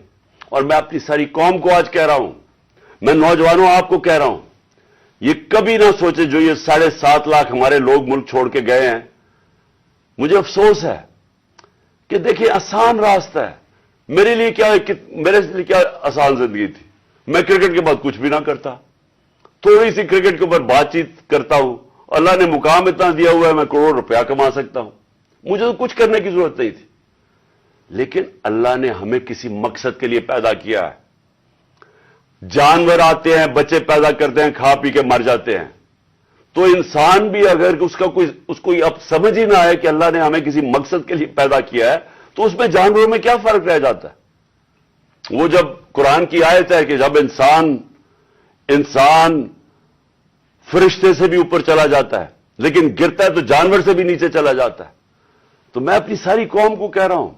اور میں اپنی ساری قوم کو آج کہہ رہا ہوں, میں نوجوانوں آپ کو کہہ رہا ہوں, یہ کبھی نہ سوچے جو یہ 7.5 لاکھ ہمارے لوگ ملک چھوڑ کے گئے ہیں. مجھے افسوس ہے کہ دیکھیں آسان راستہ ہے. میرے لیے کیا آسان زندگی تھی. میں کرکٹ کے بعد کچھ بھی نہ کرتا, تھوڑی سی کرکٹ کے اوپر بات چیت کرتا ہوں. اللہ نے مقام اتنا دیا ہوا ہے میں کروڑ روپیہ کما سکتا ہوں. مجھے تو کچھ کرنے کی ضرورت نہیں تھی. لیکن اللہ نے ہمیں کسی مقصد کے لیے پیدا کیا ہے. جانور آتے ہیں, بچے پیدا کرتے ہیں, کھا پی کے مر جاتے ہیں. تو انسان بھی اگر اس کو اب سمجھ ہی نہ آئے کہ اللہ نے ہمیں کسی مقصد کے لیے پیدا کیا ہے, تو اس میں جانوروں میں کیا فرق رہ جاتا ہے. وہ جب قرآن کی آیت ہے کہ جب انسان فرشتے سے بھی اوپر چلا جاتا ہے لیکن گرتا ہے تو جانور سے بھی نیچے چلا جاتا ہے. تو میں اپنی ساری قوم کو کہہ رہا ہوں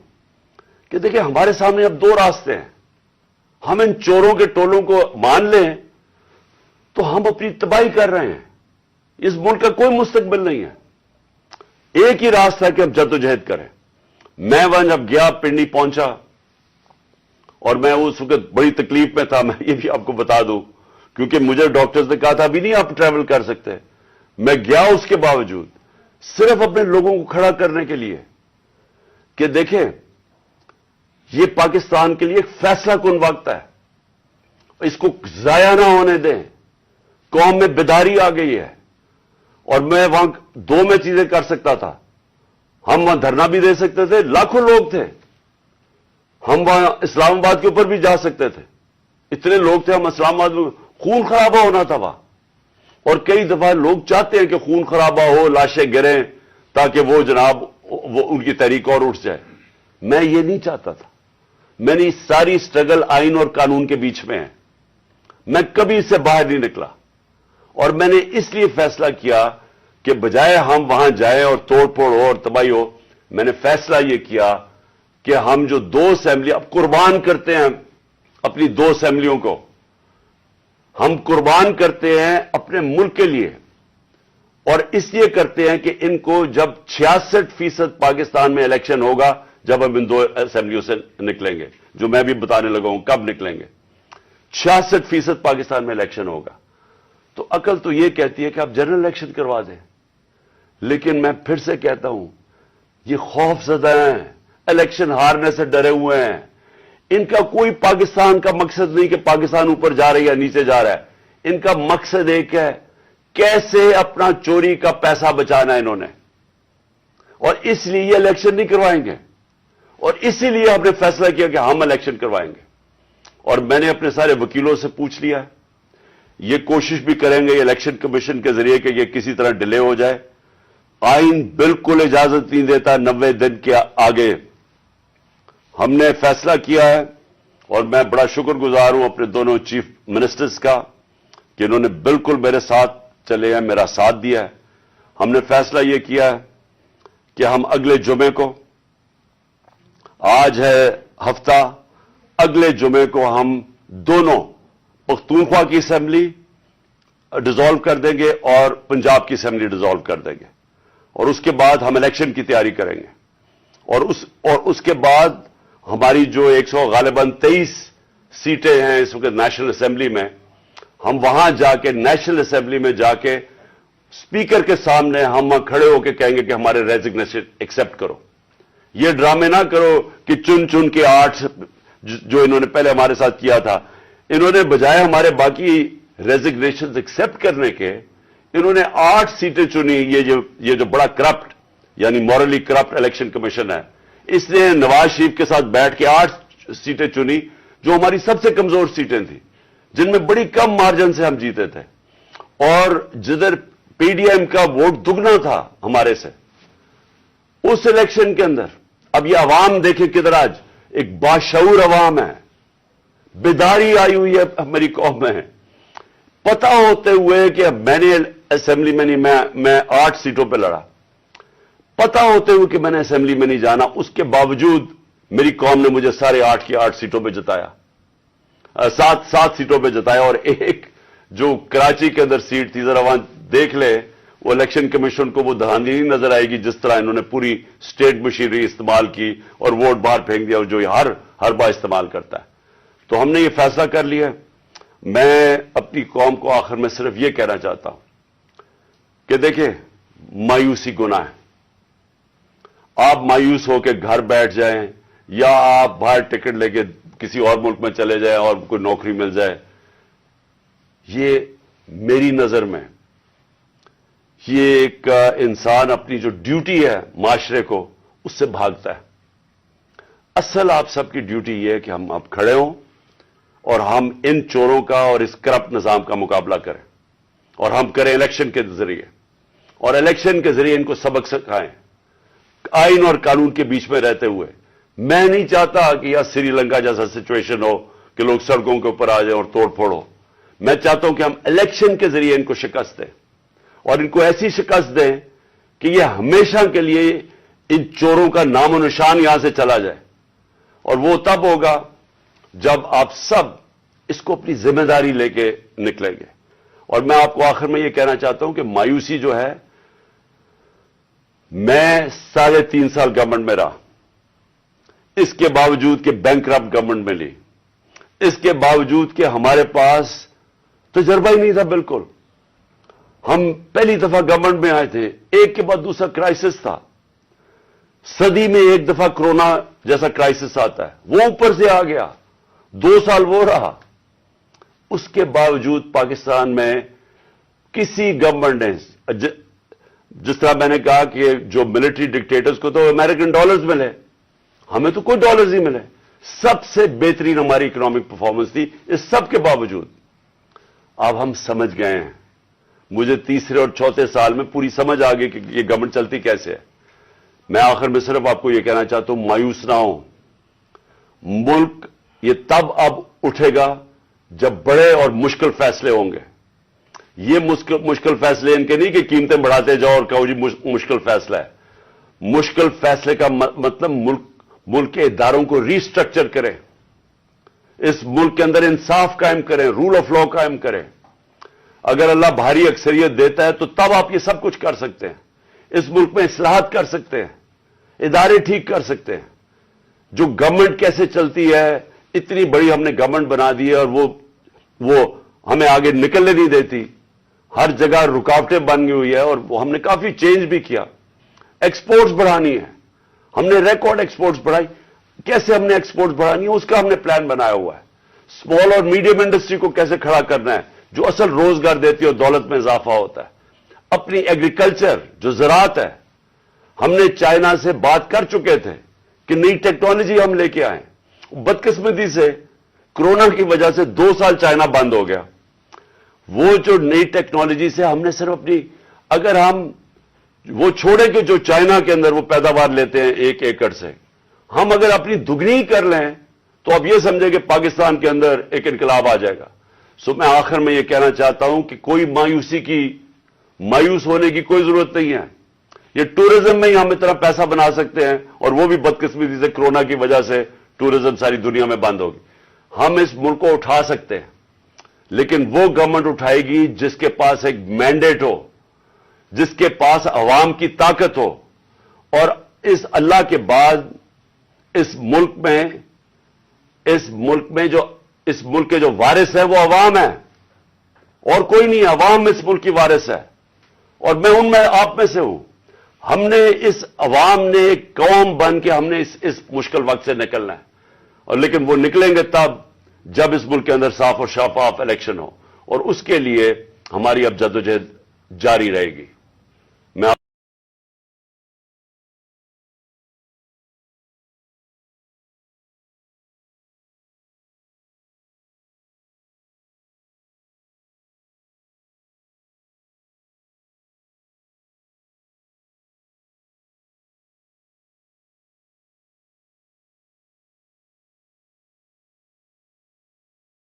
کہ دیکھیں ہمارے سامنے اب 2 راستے ہیں. ہم ان چوروں کے ٹولوں کو مان لیں تو ہم اپنی تباہی کر رہے ہیں. اس ملک کا کوئی مستقبل نہیں ہے. ایک ہی راستہ ہے کہ ہم جدوجہد کریں. میں وہاں جب گیا پنڈی پہنچا اور میں اس وقت بڑی تکلیف میں تھا, میں یہ بھی آپ کو بتا دوں کیونکہ مجھے ڈاکٹرز نے کہا تھا ابھی نہیں آپ ٹریول کر سکتے. میں گیا اس کے باوجود صرف اپنے لوگوں کو کھڑا کرنے کے لیے کہ دیکھیں یہ پاکستان کے لیے ایک فیصلہ کن وقت ہے, اس کو ضائع نہ ہونے دیں. قوم میں بیداری آ گئی ہے اور میں وہاں 2 میں چیزیں کر سکتا تھا. ہم وہاں دھرنا بھی دے سکتے تھے, لاکھوں لوگ تھے. ہم وہاں اسلام آباد کے اوپر بھی جا سکتے تھے, اتنے لوگ تھے. ہم اسلام آباد میں خون خرابہ ہونا تھا وہاں, اور کئی دفعہ لوگ چاہتے ہیں کہ خون خرابہ ہو, لاشیں گریں تاکہ وہ جناب ان کی تحریک اور اٹھ جائے. میں یہ نہیں چاہتا تھا. میں نے ساری سٹرگل آئین اور قانون کے بیچ میں ہے. میں کبھی اس سے باہر نہیں نکلا اور میں نے اس لیے فیصلہ کیا کہ بجائے ہم وہاں جائیں اور توڑ پھوڑ ہو اور تباہی ہو, میں نے فیصلہ یہ کیا کہ ہم جو 2 اسمبلی اب قربان کرتے ہیں اپنی 2 اسمبلیوں کو, ہم قربان کرتے ہیں اپنے ملک کے لیے. اور اس لیے کرتے ہیں کہ ان کو جب 66% پاکستان میں الیکشن ہوگا, جب ہم ان 2 اسمبلیوں سے نکلیں گے, جو میں بھی بتانے لگا ہوں کب نکلیں گے, 66% پاکستان میں الیکشن ہوگا. تو عقل تو یہ کہتی ہے کہ آپ جنرل الیکشن کروا دیں. لیکن میں پھر سے کہتا ہوں یہ خوف زدہ ہیں, الیکشن ہارنے سے ڈرے ہوئے ہیں. ان کا کوئی پاکستان کا مقصد نہیں کہ پاکستان اوپر جا رہا ہے یا نیچے جا رہا ہے. ان کا مقصد ایک ہے, کیسے اپنا چوری کا پیسہ بچانا ہے انہوں نے, اور اس لیے یہ الیکشن نہیں کروائیں گے. اور اسی لیے ہم نے فیصلہ کیا کہ ہم الیکشن کروائیں گے. اور میں نے اپنے سارے وکیلوں سے پوچھ لیا ہے, یہ کوشش بھی کریں گے الیکشن کمیشن کے ذریعے کہ یہ کسی طرح ڈیلے ہو جائے. آئین بالکل اجازت نہیں دیتا 90 دن کے آگے. ہم نے فیصلہ کیا ہے اور میں بڑا شکر گزار ہوں اپنے دونوں چیف منسٹرز کا کہ انہوں نے بالکل میرے ساتھ چلے ہیں, میرا ساتھ دیا ہے. ہم نے فیصلہ یہ کیا ہے کہ ہم اگلے جمعے کو, آج ہے ہفتہ, اگلے جمعے کو ہم دونوں پختونخوا کی اسمبلی ڈیزالو کر دیں گے اور پنجاب کی اسمبلی ڈیزالو کر دیں گے. اور اس کے بعد ہم الیکشن کی تیاری کریں گے. اور اس کے بعد ہماری جو 123 سیٹیں ہیں اس وقت نیشنل اسمبلی میں, ہم وہاں جا کے نیشنل اسمبلی میں جا کے اسپیکر کے سامنے ہم کھڑے ہو کے کہیں گے کہ ہمارے ریزگنیشن ایکسپٹ کرو. یہ ڈرامے نہ کرو کہ چن کے 8 جو انہوں نے پہلے ہمارے ساتھ کیا تھا, انہوں نے بجائے ہمارے باقی ریزگنیشن ایکسپٹ کرنے کے, انہوں نے 8 سیٹیں چنی. یہ جو بڑا کرپٹ یعنی مورلی کرپٹ الیکشن کمیشن ہے, اس نے نواز شریف کے ساتھ بیٹھ کے 8 سیٹیں چنی جو ہماری سب سے کمزور سیٹیں تھیں, جن میں بڑی کم مارجن سے ہم جیتے تھے. اور جدھر پی ڈی ایم کا ووٹ دگنا تھا ہمارے سے اس الیکشن کے اندر, اب یہ عوام دیکھیں کدھر آج ایک باشعور عوام ہے, بیداری آئی ہوئی ہے ہماری قوم میں, پتہ ہوتے ہوئے کہ میں نے اسمبلی میں نہیں, میں 8 سیٹوں پہ لڑا, پتہ ہوتے ہوئے کہ میں نے اسمبلی میں نہیں جانا, اس کے باوجود میری قوم نے مجھے سارے 8 کی 8 سیٹوں پہ جتایا, 7 سیٹوں پہ جتایا. اور ایک جو کراچی کے اندر سیٹ تھی, ذرا وہاں دیکھ لے, وہ الیکشن کمیشن کو وہ دھاندلی نہیں نظر آئے گی جس طرح انہوں نے پوری اسٹیٹ مشینری استعمال کی اور ووٹ باہر پھینک دیا, اور جو ہر بار استعمال کرتا ہے. تو ہم نے یہ فیصلہ کر لیا. میں اپنی قوم کو آخر میں صرف یہ کہنا چاہتا ہوں کہ دیکھیں, مایوسی گناہ ہے. آپ مایوس ہو کے گھر بیٹھ جائیں یا آپ باہر ٹکٹ لے کے کسی اور ملک میں چلے جائیں اور کوئی نوکری مل جائے, یہ میری نظر میں یہ ایک انسان اپنی جو ڈیوٹی ہے معاشرے کو, اس سے بھاگتا ہے. اصل آپ سب کی ڈیوٹی یہ ہے کہ ہم اب کھڑے ہوں اور ہم ان چوروں کا اور اس کرپٹ نظام کا مقابلہ کریں, اور ہم کریں الیکشن کے ذریعے, اور الیکشن کے ذریعے ان کو سبق سکھائیں آئین اور قانون کے بیچ میں رہتے ہوئے. میں نہیں چاہتا کہ یہ سری لنکا جیسا سچویشن ہو کہ لوگ سڑکوں کے اوپر آ جائیں اور توڑ پھوڑ ہو. میں چاہتا ہوں کہ ہم الیکشن کے ذریعے ان کو شکست دیں, اور ان کو ایسی شکست دیں کہ یہ ہمیشہ کے لیے ان چوروں کا نام و نشان یہاں سے چلا جائے. اور وہ تب ہوگا جب آپ سب اس کو اپنی ذمہ داری لے کے نکلیں گے. اور میں آپ کو آخر میں یہ کہنا چاہتا ہوں کہ مایوسی جو ہے, میں 3.5 سال گورنمنٹ میں رہا, اس کے باوجود کہ بینک کرپٹ گورنمنٹ میں لی, اس کے باوجود کہ ہمارے پاس تجربہ ہی نہیں تھا بالکل. ہم پہلی دفعہ گورنمنٹ میں آئے تھے, ایک کے بعد دوسرا کرائسس تھا. صدی میں ایک دفعہ کرونا جیسا کرائسس آتا ہے, وہ اوپر سے آ گیا, 2 سال وہ رہا. اس کے باوجود پاکستان میں کسی گورنمنٹ نے, جس طرح میں نے کہا کہ جو ملٹری ڈکٹیٹرز کو تو امریکن ڈالرز ملے, ہمیں تو کوئی ڈالرز نہیں ملے. سب سے بہترین ہماری اکنامک پرفارمنس تھی. اس سب کے باوجود اب ہم سمجھ گئے ہیں, مجھے تیسرے اور چوتھے سال میں پوری سمجھ آ گئی کہ یہ گورنمنٹ چلتی کیسے ہے. میں آخر میں صرف آپ کو یہ کہنا چاہتا ہوں, مایوس نہ ہوں. ملک یہ تب اب اٹھے گا جب بڑے اور مشکل فیصلے ہوں گے. یہ مشکل فیصلے ان کے نہیں کہ قیمتیں بڑھاتے جاؤ اور کہو جی مشکل فیصلہ ہے. مشکل فیصلے کا مطلب ملک کے اداروں کو ری اسٹرکچر کریں, اس ملک کے اندر انصاف قائم کریں, رول آف لا قائم کریں. اگر اللہ بھاری اکثریت دیتا ہے تو تب آپ یہ سب کچھ کر سکتے ہیں. اس ملک میں اصلاحات کر سکتے ہیں, ادارے ٹھیک کر سکتے ہیں. جو گورنمنٹ کیسے چلتی ہے, اتنی بڑی ہم نے گورنمنٹ بنا دی ہے اور وہ ہمیں آگے نکلنے نہیں دیتی. ہر جگہ رکاوٹیں بن گئی ہوئی ہے, اور وہ ہم نے کافی چینج بھی کیا. ایکسپورٹس بڑھانی ہے, ہم نے ریکارڈ ایکسپورٹس بڑھائی. کیسے ہم نے ایکسپورٹس بڑھانی ہے اس کا ہم نے پلان بنایا ہوا ہے. اسمال اور میڈیم انڈسٹری کو کیسے کھڑا کرنا ہے, جو اصل روزگار دیتی ہے اور دولت میں اضافہ ہوتا ہے. اپنی ایگریکلچر جو زراعت ہے, ہم نے چائنا سے بات کر چکے تھے کہ نئی ٹیکنالوجی ہم لے کے آئیں. بدقسمتی سے کرونا کی وجہ سے 2 سال چائنا بند ہو گیا. وہ جو نئی ٹیکنالوجی سے ہم نے صرف اپنی, اگر ہم وہ چھوڑیں کہ جو چائنا کے اندر وہ پیداوار لیتے ہیں 1 ایکڑ سے, ہم اگر اپنی دگنی کر لیں تو اب یہ سمجھیں کہ پاکستان کے اندر ایک انقلاب آ جائے گا. سو میں آخر میں یہ کہنا چاہتا ہوں کہ کوئی مایوس ہونے کی کوئی ضرورت نہیں ہے. یہ ٹورزم میں ہی ہم اتنا پیسہ بنا سکتے ہیں, اور وہ بھی بدقسمتی سے کرونا کی وجہ سے ٹورزم ساری دنیا میں بند ہوگی. ہم اس ملک کو اٹھا سکتے ہیں, لیکن وہ گورنمنٹ اٹھائے گی جس کے پاس ایک مینڈیٹ ہو, جس کے پاس عوام کی طاقت ہو. اور اس اللہ کے بعد اس ملک کے جو وارث ہیں وہ عوام ہیں, اور کوئی نہیں. عوام اس ملک کی وارث ہے, اور میں ان میں آپ میں سے ہوں. ہم نے اس عوام نے ایک قوم بن کے ہم نے اس مشکل وقت سے نکلنا ہے, اور لیکن وہ نکلیں گے تب جب اس ملک کے اندر صاف اور شفاف الیکشن ہو, اور اس کے لیے ہماری اب جدوجہد جاری رہے گی. میں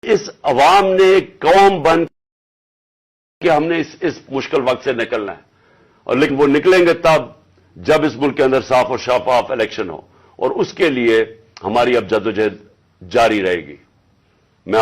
اس عوام نے ایک قوم بن کہ ہم نے اس مشکل وقت سے نکلنا ہے، اور لیکن وہ نکلیں گے تب جب اس ملک کے اندر صاف اور شفاف الیکشن ہو، اور اس کے لیے ہماری اب جدوجہد جاری رہے گی. میں